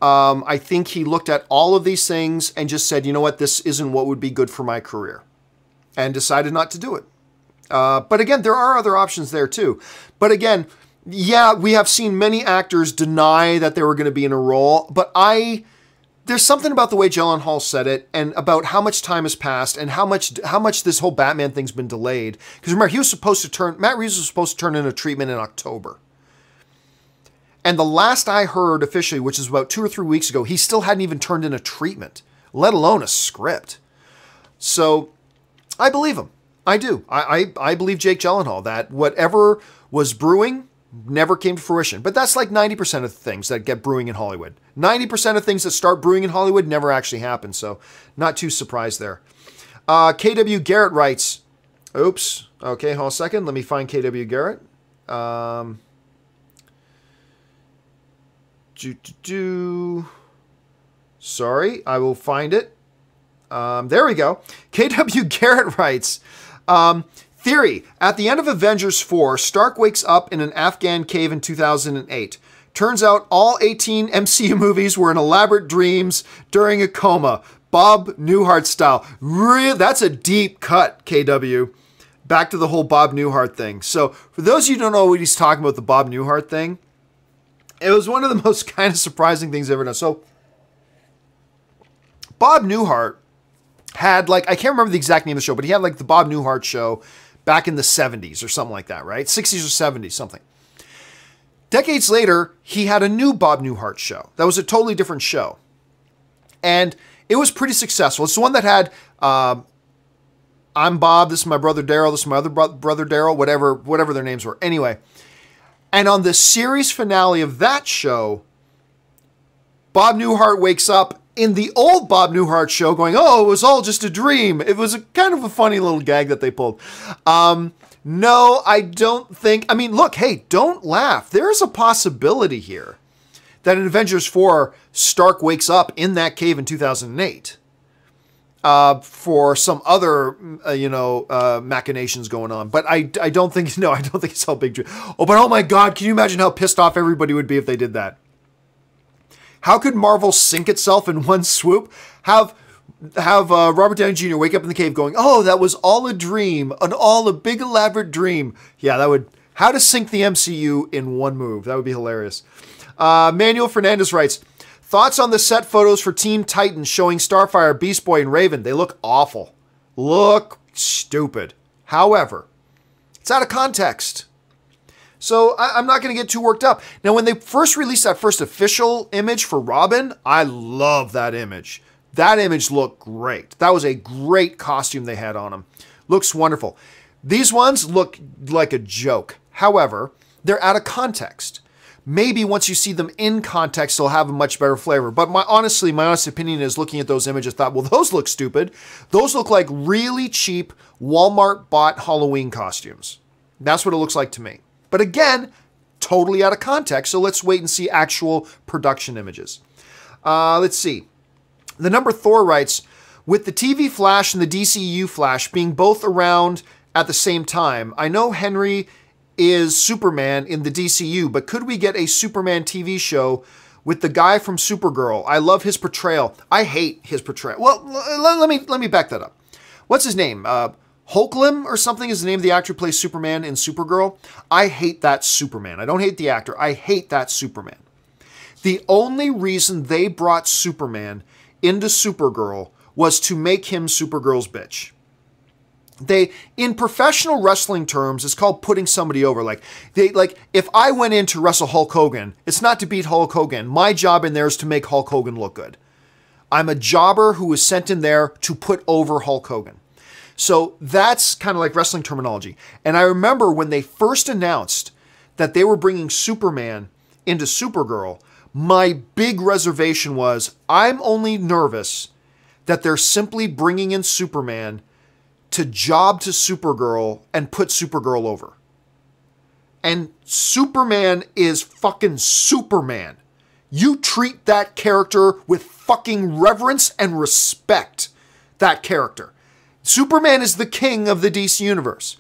I think he looked at all of these things and just said, you know what, this isn't what would be good for my career, and decided not to do it. But again, there are other options there too. But again, yeah, we have seen many actors deny that they were going to be in a role, but there's something about the way Gyllenhaal said it and about how much time has passed and how much this whole Batman thing's been delayed. Because remember, Matt Reeves was supposed to turn in a treatment in October. And the last I heard officially, which is about 2 or 3 weeks ago, he still hadn't even turned in a treatment, let alone a script. So I believe him. I do. I believe Jake Gyllenhaal that whatever was brewing never came to fruition. But that's like 90% of things that get brewing in Hollywood. 90% of things that start brewing in Hollywood never actually happen. So not too surprised there. KW Garrett writes, oops. Okay, hold on a second. Let me find KW Garrett. Sorry, I will find it. There we go. KW Garrett writes, theory, at the end of Avengers 4, Stark wakes up in an Afghan cave in 2008. Turns out all 18 MCU movies were in elaborate dreams during a coma. Bob Newhart style. That's a deep cut, KW. Back to the whole Bob Newhart thing. So for those of you who don't know what he's talking about, the Bob Newhart thing, it was one of the most kind of surprising things I've ever done. So Bob Newhart had I can't remember the exact name of the show, but he had the Bob Newhart show back in the 70s or something like that, right? 60s or 70s, something. Decades later, he had a new Bob Newhart show. That was a totally different show. And it was pretty successful. It's the one that had, I'm Bob, this is my brother Daryl, this is my other brother Daryl, whatever their names were. Anyway, and on the series finale of that show, Bob Newhart wakes up in the old Bob Newhart show going, oh, it was all just a dream. It was a kind of a funny little gag that they pulled. No, I don't think, I mean, look, hey, don't laugh. There's a possibility here that in Avengers 4, Stark wakes up in that cave in 2008 for some other, machinations going on. But I don't think, no, I don't think it's all big dream. Oh, but oh my God, can you imagine how pissed off everybody would be if they did that? How could Marvel sink itself in one swoop? Have Robert Downey Jr. wake up in the cave going, oh, that was all a dream, a big elaborate dream. Yeah, that would, how to sink the MCU in one move. That would be hilarious. Manuel Fernandez writes, thoughts on the set photos for Team Titans showing Starfire, Beast Boy, and Raven. They look awful. Look stupid. However, it's out of context. So I'm not going to get too worked up. Now, when they first released that first official image for Robin, I love that image. That image looked great. That was a great costume they had on him. Looks wonderful. These ones look like a joke. However, they're out of context. Maybe once you see them in context, they'll have a much better flavor. But my honest opinion is looking at those images, thought, well, those look stupid. Those look like really cheap Walmart bought Halloween costumes. That's what it looks like to me. But again, totally out of context. So let's wait and see actual production images. Let's see. The number Thor writes, with the TV Flash and the DCU Flash being both around at the same time, I know Henry is Superman in the DCU, but could we get a Superman TV show with the guy from Supergirl? I love his portrayal. I hate his portrayal. Well, let me back that up. What's his name? Holcomb or something is the name of the actor who plays Superman in Supergirl. I hate that Superman. I don't hate the actor. I hate that Superman. The only reason they brought Superman into Supergirl was to make him Supergirl's bitch. In professional wrestling terms, it's called putting somebody over. Like if I went in to wrestle Hulk Hogan, it's not to beat Hulk Hogan. My job in there is to make Hulk Hogan look good. I'm a jobber who was sent in there to put over Hulk Hogan. So that's kind of like wrestling terminology. And I remember when they first announced that they were bringing Superman into Supergirl, my big reservation was, I'm only nervous that they're simply bringing in Superman to job to Supergirl and put Supergirl over. And Superman is fucking Superman. You treat that character with fucking reverence and respect. That character. Superman is the king of the DC universe.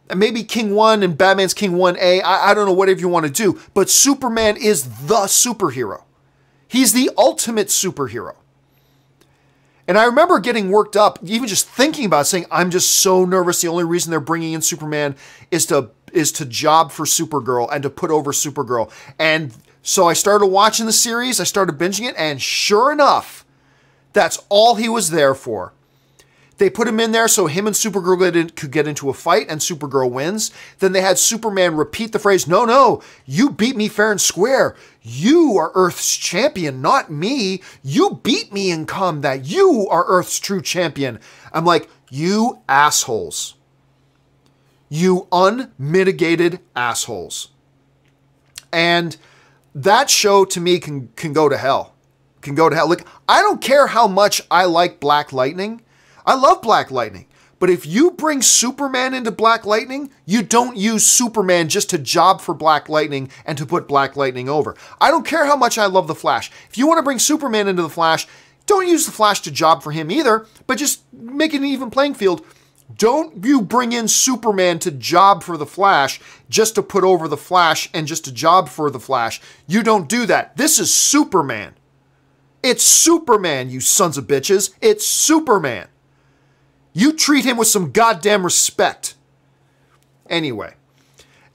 And maybe King 1 and Batman's King 1A, I don't know, whatever you want to do. But Superman is the superhero. He's the ultimate superhero. And I remember getting worked up, even just thinking about it, saying, I'm just so nervous. The only reason they're bringing in Superman is to job for Supergirl and to put over Supergirl. And so I started watching the series. I started binging it. And sure enough, that's all he was there for. They put him in there so him and Supergirl could get into a fight and Supergirl wins. Then they had Superman repeat the phrase, no, you beat me fair and square. You are Earth's champion, not me. You beat me in combat. You are Earth's true champion. I'm like, you assholes. You unmitigated assholes. And that show to me can go to hell. Can go to hell. Look, I don't care how much I like Black Lightning. I love Black Lightning, but if you bring Superman into Black Lightning, you don't use Superman just to job for Black Lightning and to put Black Lightning over. I don't care how much I love the Flash. If you want to bring Superman into the Flash, don't use the Flash to job for him either, but just make it an even playing field. Don't you bring in Superman to job for the Flash just to put over the Flash and just to job for the Flash. You don't do that. This is Superman. It's Superman, you sons of bitches. It's Superman. You treat him with some goddamn respect. Anyway.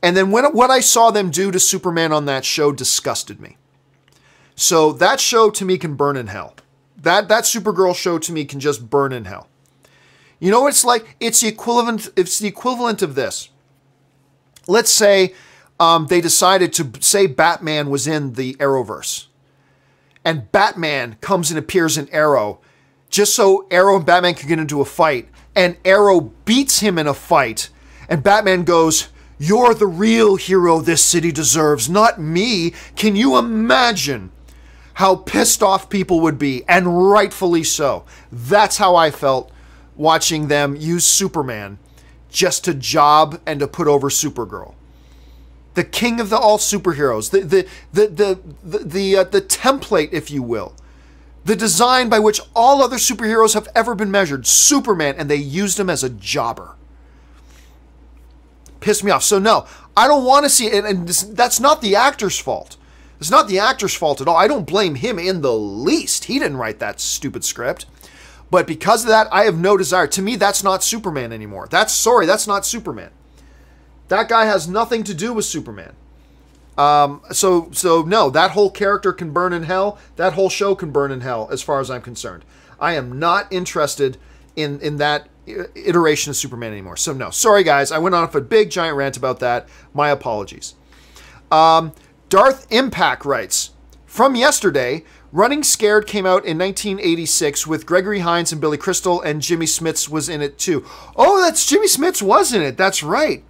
And then what I saw them do to Superman on that show disgusted me. So that show to me can burn in hell. That Supergirl show to me can just burn in hell. You know what it's like? It's the equivalent of this. Let's say they decided to say Batman was in the Arrowverse. And Batman comes and appears in Arrow just so Arrow and Batman can get into a fight. And Arrow beats him in a fight. And Batman goes, you're the real hero this city deserves, not me. Can you imagine how pissed off people would be, and rightfully so. That's how I felt watching them use Superman just to job and to put over Supergirl. The king of all superheroes, the template, if you will, the design by which all other superheroes have ever been measured, Superman, and they used him as a jobber. Pissed me off. So no, I don't want to see it, and that's not the actor's fault. It's not the actor's fault at all. I don't blame him in the least. He didn't write that stupid script. But because of that, I have no desire. To me, that's not Superman anymore. That's not Superman. That guy has nothing to do with Superman. So no, that whole character can burn in hell. That whole show can burn in hell, as far as I'm concerned. I am not interested in that iteration of Superman anymore. So no, sorry guys, I went off a big giant rant about that. My apologies. Darth Impact writes, from yesterday, Running Scared came out in 1986 with Gregory Hines and Billy Crystal, and Jimmy Smits was in it too. Oh, that's Jimmy Smits was in it. That's right.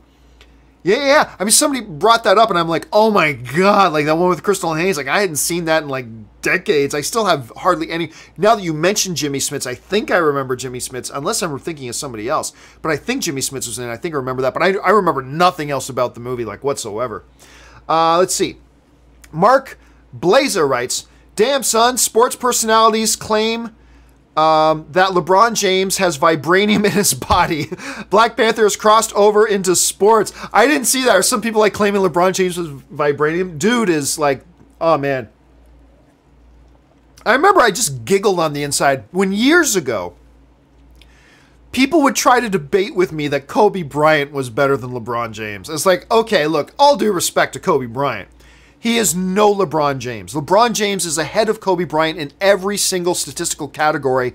Yeah. I mean, somebody brought that up, and I'm like, oh my God, like that one with Crystal and Hayes. Like, I hadn't seen that in like decades. I still have hardly any. Now that you mentioned Jimmy Smits, I think I remember Jimmy Smits, unless I'm thinking of somebody else. But I think Jimmy Smits was in it. I think I remember that. But I remember nothing else about the movie, like whatsoever. Let's see. Mark Blazer writes, damn, son, sports personalities claim that LeBron James has vibranium in his body. Black Panther has crossed over into sports. I didn't see that. Are some people like claiming LeBron James was vibranium? Dude is like, oh man. I remember I just giggled on the inside when years ago, people would try to debate with me that Kobe Bryant was better than LeBron James. It's like, okay, look, all due respect to Kobe Bryant. He is no LeBron James. LeBron James is ahead of Kobe Bryant in every single statistical category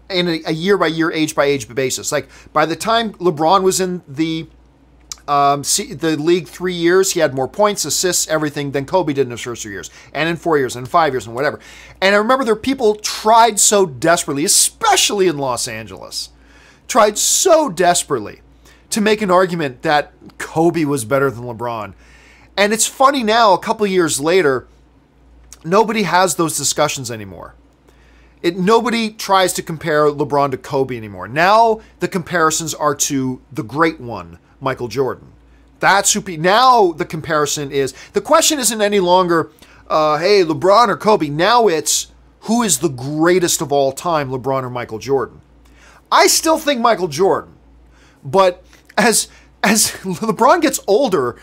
in a year-by-year, age-by-age basis. Like, by the time LeBron was in the league 3 years, he had more points, assists, everything than Kobe did in his first 3 years, and in 4 years, and 5 years, and whatever. And I remember there were people tried so desperately, especially in Los Angeles, tried so desperately to make an argument that Kobe was better than LeBron. And it's funny now, a couple years later, nobody has those discussions anymore. Nobody tries to compare LeBron to Kobe anymore. Now the comparisons are to the great one, Michael Jordan. That's who. Now the comparison is, the question isn't any longer, hey, LeBron or Kobe. Now it's, who is the greatest of all time, LeBron or Michael Jordan? I still think Michael Jordan. But as LeBron gets older,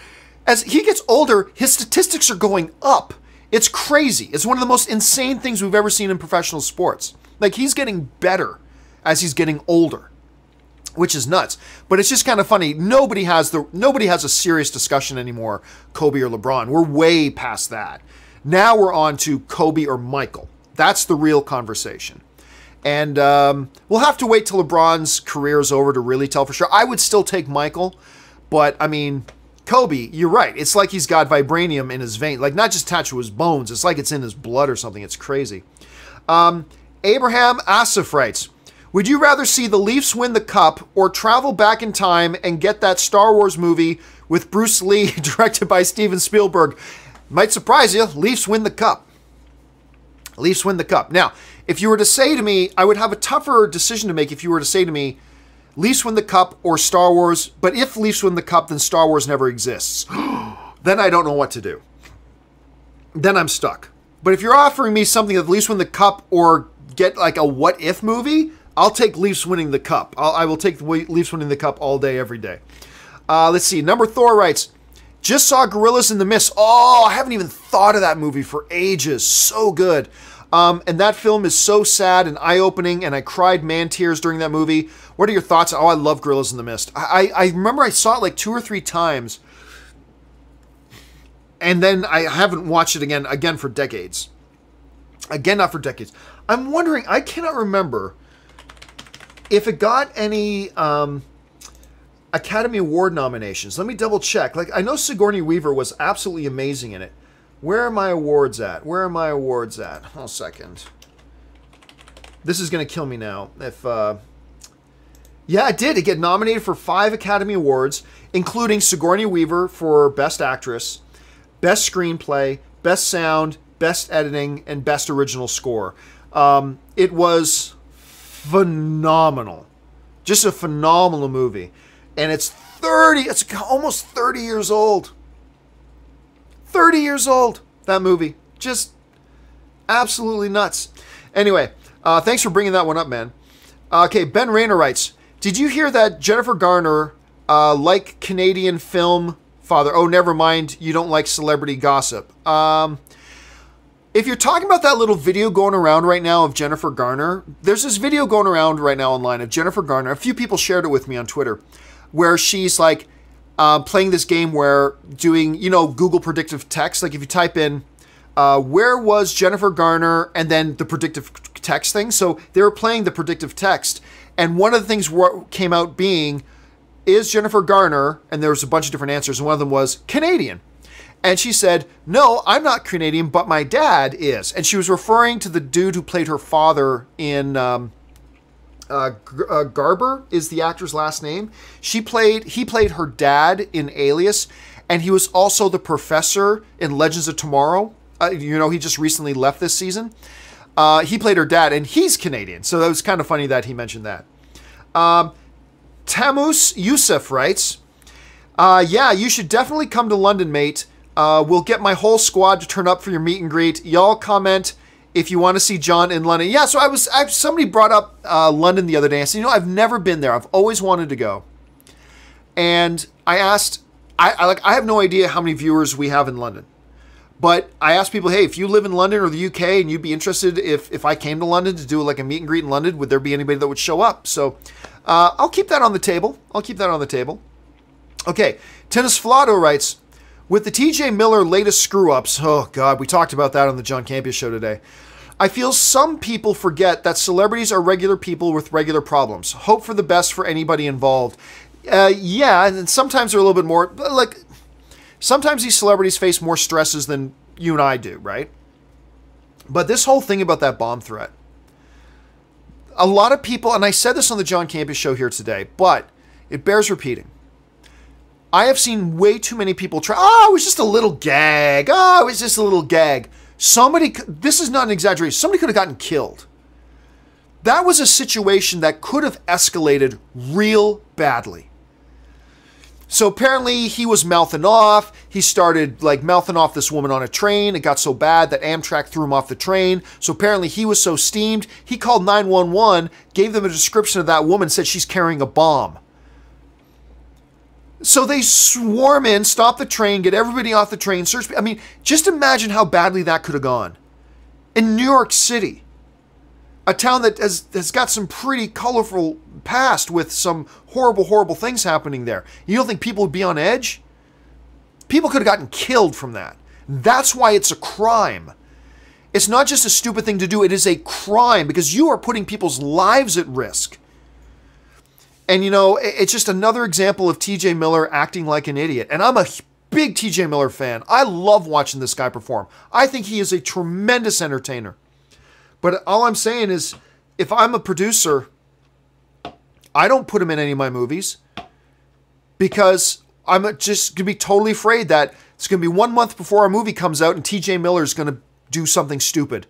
his statistics are going up. It's crazy. It's one of the most insane things we've ever seen in professional sports. Like, he's getting better as he's getting older, which is nuts. But it's just kind of funny. Nobody has a serious discussion anymore, Kobe or LeBron. We're way past that. Now we're on to Kobe or Michael. That's the real conversation. And we'll have to wait till LeBron's career is over to really tell for sure. I would still take Michael, but I mean, Kobe, you're right. It's like he's got vibranium in his vein. Like, not just attached to his bones. It's like it's in his blood or something. It's crazy. Abraham Asif writes, would you rather see the Leafs win the cup or travel back in time and get that Star Wars movie with Bruce Lee directed by Steven Spielberg? Might surprise you. Leafs win the cup. Leafs win the cup. Now, if you were to say to me, I would have a tougher decision to make if you were to say to me, Leafs win the cup or Star Wars, but if Leafs win the cup, then Star Wars never exists. Then I don't know what to do. Then I'm stuck. But if you're offering me something that Leafs win the cup or get like a what if movie, I'll take Leafs winning the cup. I will take the Leafs winning the cup all day, every day. Let's see. Number Thor writes, just saw Gorillas in the Mist. Oh, I haven't even thought of that movie for ages. So good. And that film is so sad and eye-opening, and I cried man tears during that movie. What are your thoughts? Oh, I love Gorillas in the Mist. I remember I saw it like 2 or 3 times, and then I haven't watched it again for decades. Again, not for decades. I'm wondering, I cannot remember if it got any Academy Award nominations. Let me double check. Like, I know Sigourney Weaver was absolutely amazing in it. Where are my awards at? Where are my awards at? Hold a second. This is going to kill me now. Yeah, it did. It get nominated for 5 Academy Awards, including Sigourney Weaver for Best Actress, Best Screenplay, Best Sound, Best Editing, and Best Original Score. It was phenomenal. Just a phenomenal movie. And it's almost 30 years old. 30 years old, that movie. Just absolutely nuts. Anyway, thanks for bringing that one up, man. Okay, Ben Rayner writes, did you hear that Jennifer Garner, like Canadian film father? Oh, never mind. You don't like celebrity gossip. If you're talking about that little video going around right now of Jennifer Garner, there's this video going around right now online of Jennifer Garner. A few people shared it with me on Twitter, where she's like playing this game where doing, Google predictive text. Like if you type in, where was Jennifer Garner, and then the predictive text thing. So they were playing the predictive text. And one of the things came out being, is Jennifer Garner, and there was a bunch of different answers. And one of them was Canadian. And she said, no, I'm not Canadian, but my dad is. And she was referring to the dude who played her father in Garber is the actor's last name. He played her dad in Alias, and he was also the professor in Legends of Tomorrow. He just recently left this season. He played her dad, and he's Canadian. So that was kind of funny that he mentioned that. Tamus Youssef writes, yeah, you should definitely come to London, mate. We'll get my whole squad to turn up for your meet and greet. Y'all comment if you want to see John in London. Yeah, so somebody brought up London the other day. I said, I've never been there. I've always wanted to go. And I asked, I have no idea how many viewers we have in London. But I asked people, hey, if you live in London or the UK and you'd be interested if I came to London to do like a meet and greet in London, would there be anybody that would show up? So I'll keep that on the table. Okay, Tennis Flado writes, with the TJ Miller latest screw-ups, oh God, we talked about that on the John Campea show today. I feel some people forget that celebrities are regular people with regular problems. Hope for the best for anybody involved. Yeah, and sometimes they're a little bit more, like, sometimes these celebrities face more stresses than you and I do, right? But this whole thing about that bomb threat, a lot of people, and I said this on the John Campea show here today, but it bears repeating. I have seen way too many people try, it was just a little gag. Somebody, this is not an exaggeration, somebody could have gotten killed. That was a situation that could have escalated real badly. So apparently he was mouthing off. He started like mouthing off this woman on a train. It got so bad that Amtrak threw him off the train. So apparently he was so steamed, he called 911, gave them a description of that woman, said she's carrying a bomb. So they swarm in, stop the train, get everybody off the train, search. I mean, just imagine how badly that could have gone. In New York City, a town that has got some pretty colorful past with some horrible, horrible things happening there. You don't think people would be on edge? People could have gotten killed from that. That's why it's a crime. It's not just a stupid thing to do. It is a crime because you are putting people's lives at risk. And, it's just another example of TJ Miller acting like an idiot. And I'm a big TJ Miller fan. I love watching this guy perform. I think he is a tremendous entertainer. But all I'm saying is, if I'm a producer, I don't put him in any of my movies because I'm just going to be totally afraid that it's going to be 1 month before a movie comes out and TJ Miller is going to do something stupid.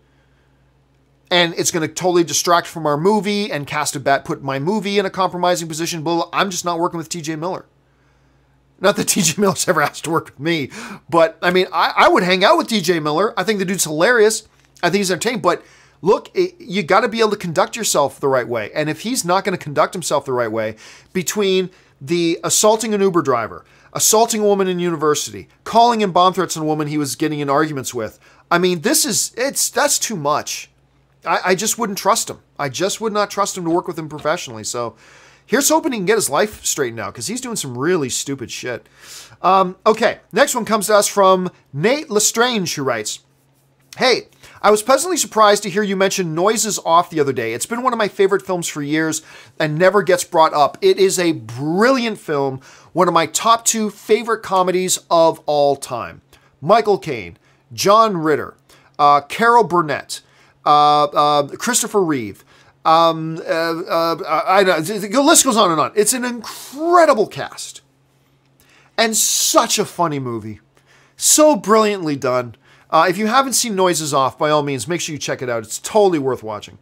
And it's going to totally distract from our movie and cast a bet, put my movie in a compromising position. Blah, blah. I'm just not working with TJ Miller. Not that TJ Miller's ever asked to work with me, but I mean, I would hang out with TJ Miller. I think the dude's hilarious. I think he's entertaining, but look, you got to be able to conduct yourself the right way. And if he's not going to conduct himself the right way, between the assaulting an Uber driver, assaulting a woman in university, calling in bomb threats on a woman he was getting in arguments with, I mean, that's too much. I just wouldn't trust him. I just would not trust him to work with him professionally. So here's hoping he can get his life straightened out because he's doing some really stupid shit. Okay, next one comes to us from Nate Lestrange, who writes, hey, I was pleasantly surprised to hear you mention Noises Off the other day. It's been one of my favorite films for years and never gets brought up. It is a brilliant film, one of my top 2 favorite comedies of all time. Michael Caine, John Ritter, Carol Burnett, Christopher Reeve. The list goes on and on. It's an incredible cast. And such a funny movie. So brilliantly done. If you haven't seen Noises Off, by all means, make sure you check it out. It's totally worth watching.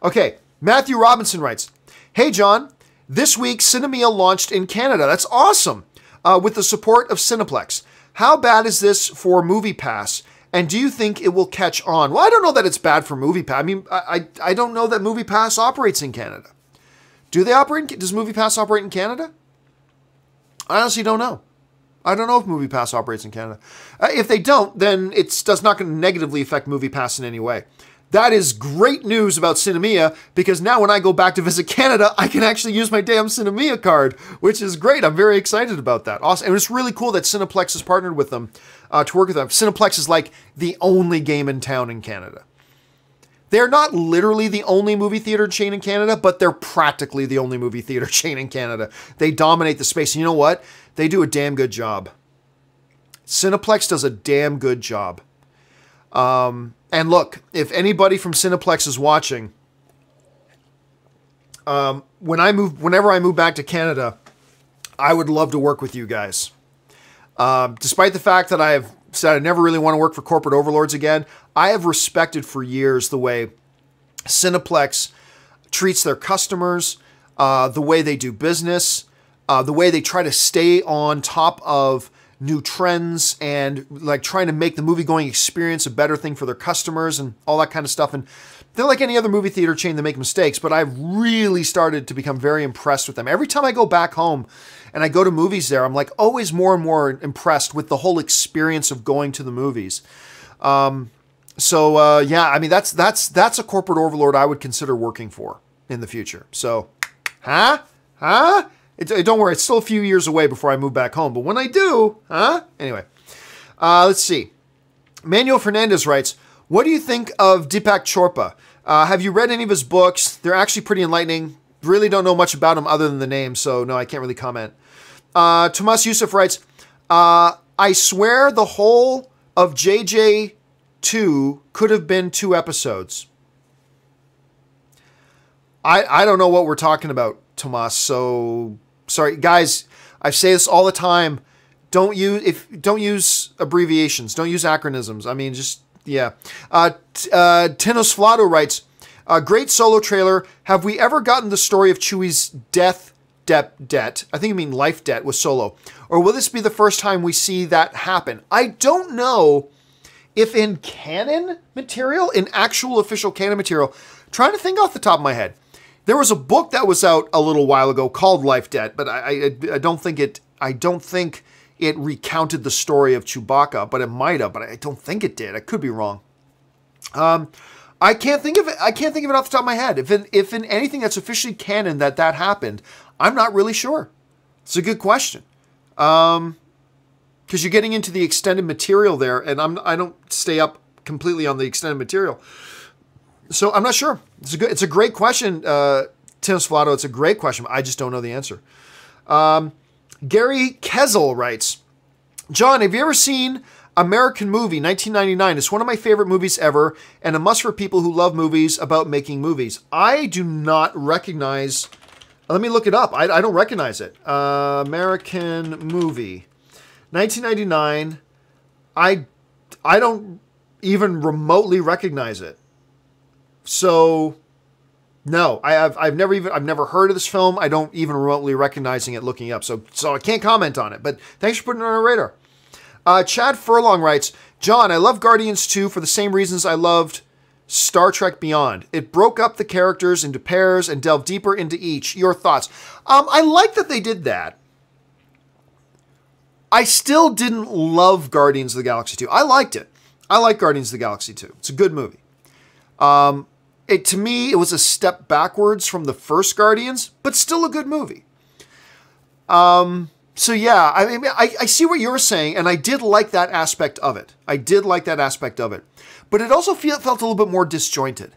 Okay, Matthew Robinson writes, "Hey, John, this week Cinemia launched in Canada. That's awesome. With the support of Cineplex. How bad is this for MoviePass? And do you think it will catch on?" Well, I don't know that it's bad for MoviePass. I mean, I don't know that MoviePass operates in Canada. Do they operate? Does MoviePass operate in Canada? I honestly don't know. I don't know if MoviePass operates in Canada. If they don't, then it's not going to negatively affect MoviePass in any way. That is great news about Cinemia, because now when I go back to visit Canada, I can actually use my damn Cinemia card, which is great. I'm very excited about that. Awesome. And it's really cool that Cineplex has partnered with them to work with them. Cineplex is like the only game in town in Canada. They're not literally the only movie theater chain in Canada, but they're practically the only movie theater chain in Canada. They dominate the space. And you know what? They do a damn good job. Cineplex does a damn good job. And look, if anybody from Cineplex is watching, whenever I move back to Canada, I would love to work with you guys. Despite the fact that I have said I never really want to work for corporate overlords again, I have respected for years the way Cineplex treats their customers, the way they do business, the way they try to stay on top of new trends and like trying to make the movie-going experience a better thing for their customers and all that kind of stuff. And they're like any other movie theater chain that make mistakes, but I've really started to become very impressed with them. Every time I go back home and I go to movies there, I'm like always more and more impressed with the whole experience of going to the movies. Yeah, I mean, that's a corporate overlord I would consider working for in the future. So, don't worry, it's still a few years away before I move back home. But when I do, Anyway, let's see. Manuel Fernandez writes, "What do you think of Deepak Chopra? Have you read any of his books? They're actually pretty enlightening. Really don't know much about him other than the name, so no, I can't really comment." Tomas Yusuf writes, "I swear the whole of JJ2 could have been 2 episodes." I don't know what we're talking about, Tomas, so sorry. Guys, I say this all the time. Don't use abbreviations. Don't use acronyms. I mean, just, yeah. Tinos Flado writes, "Great solo trailer. Have we ever gotten the story of Chewie's debt? I think you mean life debt with Solo. Or will this be the first time we see that happen?" I don't know if in canon material, in actual official canon material, trying to think off the top of my head. There was a book that was out a little while ago called Life Debt, but I don't think it recounted the story of Chewbacca, but it might have, but I don't think it did. I could be wrong. I can't think of it. I can't think of it off the top of my head. If in anything that's officially canon that happened, I'm not really sure. It's a good question. Because you're getting into the extended material there, and I don't stay up completely on the extended material. So I'm not sure. It's a great question, Tim Sflato. It's a great question. I just don't know the answer. Gary Kezel writes, "John, have you ever seen American Movie 1999? It's one of my favorite movies ever and a must for people who love movies about making movies." I do not recognize. Let me look it up. I don't recognize it. American Movie 1999. I don't even remotely recognize it. So, no, I've never heard of this film. I don't even remotely recognizing it looking up. So I can't comment on it. But thanks for putting it on our radar. Chad Furlong writes, "John, I love Guardians 2 for the same reasons I loved Star Trek Beyond. It broke up the characters into pairs and delved deeper into each. Your thoughts?" I like that they did that. I still didn't love Guardians of the Galaxy 2. I liked it. I like Guardians of the Galaxy 2. It's a good movie. To me, it was a step backwards from the first Guardians, but still a good movie. So yeah, I mean, I see what you were saying, and I did like that aspect of it. But it also felt a little bit more disjointed.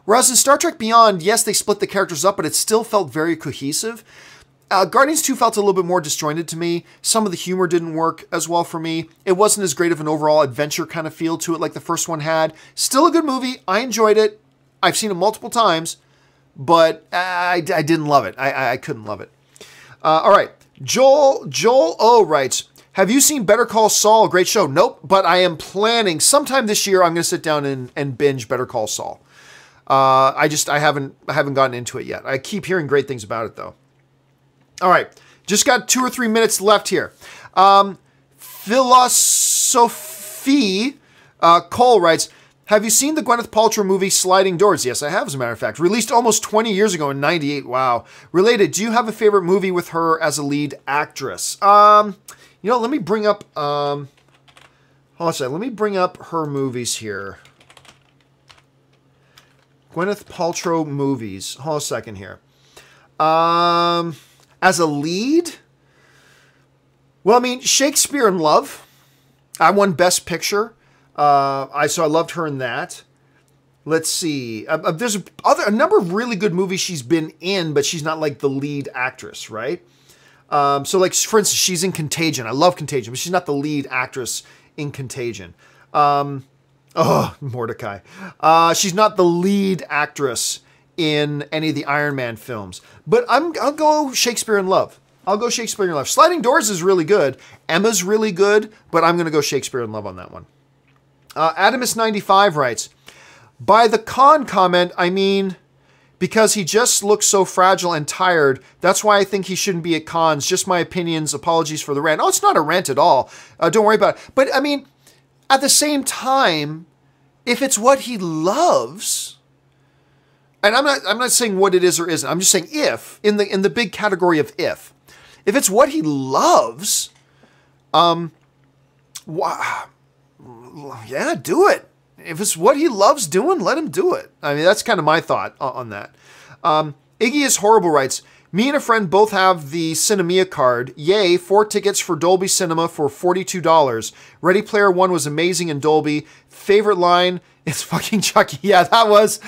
Whereas in Star Trek Beyond, yes, they split the characters up, but it still felt very cohesive. Guardians 2 felt a little bit more disjointed to me. Some of the humor didn't work as well for me. It wasn't as great of an overall adventure kind of feel to it like the first one had. Still a good movie. I enjoyed it. I've seen it multiple times, but I didn't love it. I couldn't love it. All right. Joel O writes, Have you seen Better Call Saul? Great show. Nope, but I am planning sometime this year. I'm going to sit down and binge Better Call Saul. I haven't gotten into it yet. I keep hearing great things about it though. All right, just got 2 or 3 minutes left here. Philosophy Cole writes, have you seen the Gwyneth Paltrow movie Sliding Doors? Yes, I have, as a matter of fact. Released almost 20 years ago in 98. Wow. Related, do you have a favorite movie with her as a lead actress? Let me bring up, hold on a second. Let me bring up her movies here. Gwyneth Paltrow movies. Hold on a second here. As a lead? Well, I mean, Shakespeare in Love. I won Best Picture. So I loved her in that. Let's see. There's a number of really good movies she's been in, but she's not like the lead actress, right? So like, for instance, she's in Contagion. I love Contagion, but she's not the lead actress in Contagion. Mordecai. She's not the lead actress in any of the Iron Man films. But I'll go Shakespeare in Love. I'll go Shakespeare in Love. Sliding Doors is really good. Emma's really good, but I'm going to go Shakespeare in Love on that one. Adamus95 writes, by the con comment, I mean, because he just looks so fragile and tired. That's why I think he shouldn't be at cons. Just my opinions. Apologies for the rant. Oh, it's not a rant at all. Don't worry about it. But I mean, at the same time, if it's what he loves, and I'm not saying what it is or isn't. I'm just saying if, in the big category of if it's what he loves, yeah, do it. If it's what he loves doing, let him do it. I mean, that's kind of my thought on that. Iggy is Horrible writes, me and a friend both have the Cinemia card. Yay, 4 tickets for Dolby Cinema for $42. Ready Player One was amazing in Dolby. Favorite line, it's fucking Chucky. Yeah, that was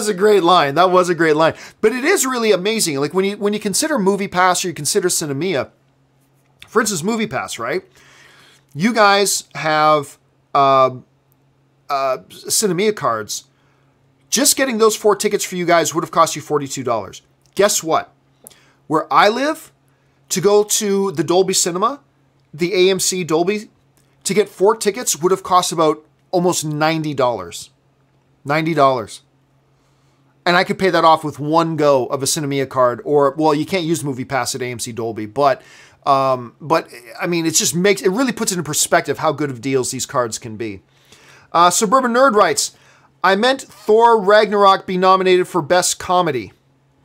a great line. That was a great line. But it is really amazing. Like when you consider MoviePass or you consider Cinemia, for instance, MoviePass, right? You guys have Cinemia cards. Just getting those 4 tickets for you guys would have cost you $42. Guess what? Where I live, to go to the Dolby Cinema, the AMC Dolby, to get 4 tickets would have cost about almost $90. $90. And I could pay that off with one go of a Cinemia card, or, well, you can't use MoviePass at AMC Dolby, but I mean, it really puts it in perspective how good of deals these cards can be. Suburban Nerd writes, I meant Thor Ragnarok be nominated for Best Comedy.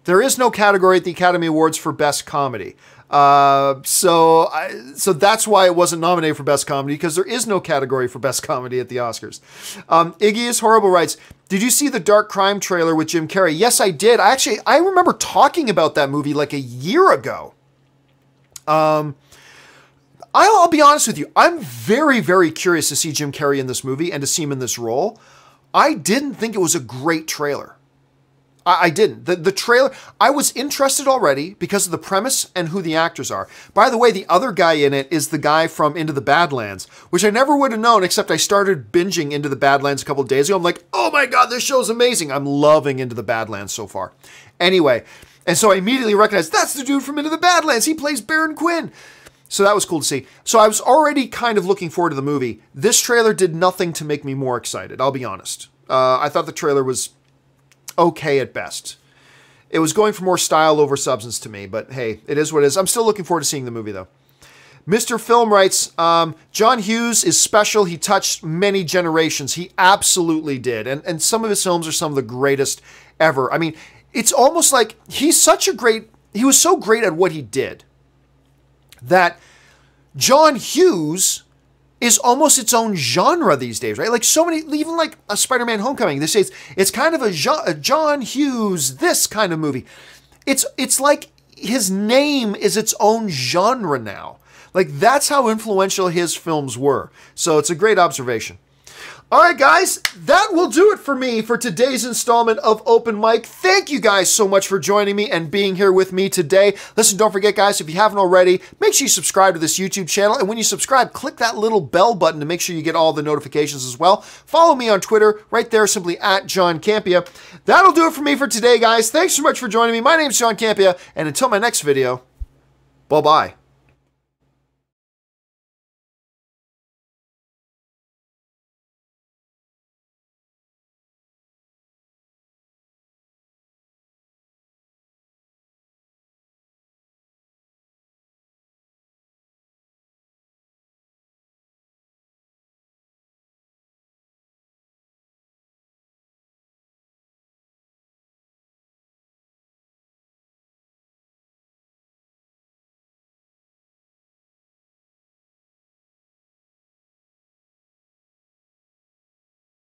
There is no category at the Academy Awards for Best Comedy. So that's why it wasn't nominated for Best Comedy, because there is no category for Best Comedy at the Oscars. Iggy is Horrible writes, did you see the Dark Crime trailer with Jim Carrey? Yes, I did. I remember talking about that movie like a year ago. I'll be honest with you. I'm very, very curious to see Jim Carrey in this movie and to see him in this role. I didn't think it was a great trailer. I didn't. The trailer, I was interested already because of the premise and who the actors are. By the way, the other guy in it is the guy from Into the Badlands, which I never would have known, except I started binging Into the Badlands a couple of days ago. I'm like, oh my God, this show's amazing. I'm loving Into the Badlands so far. Anyway, and so I immediately recognized, that's the dude from Into the Badlands. He plays Baron Quinn. So that was cool to see. So I was already kind of looking forward to the movie. This trailer did nothing to make me more excited, I'll be honest. I thought the trailer was okay at best. It was going for more style over substance to me, but hey, it is what it is. I'm still looking forward to seeing the movie though. Mr. Film writes, John Hughes is special. He touched many generations. He absolutely did. And some of his films are some of the greatest ever. I mean, it's almost like he was so great at what he did that John Hughes is almost its own genre these days, right? Like so many, even like a Spider-Man Homecoming, they say it's kind of a John Hughes, this kind of movie. It's like his name is its own genre now. Like that's how influential his films were. So it's a great observation. All right, guys, that will do it for me for today's installment of Open Mic. Thank you guys so much for joining me and being here with me today. Listen, don't forget, guys, if you haven't already, make sure you subscribe to this YouTube channel. And when you subscribe, click that little bell button to make sure you get all the notifications as well. Follow me on Twitter right there, simply at John Campea. That'll do it for me for today, guys. Thanks so much for joining me. My name's John Campea, and until my next video, bye-bye.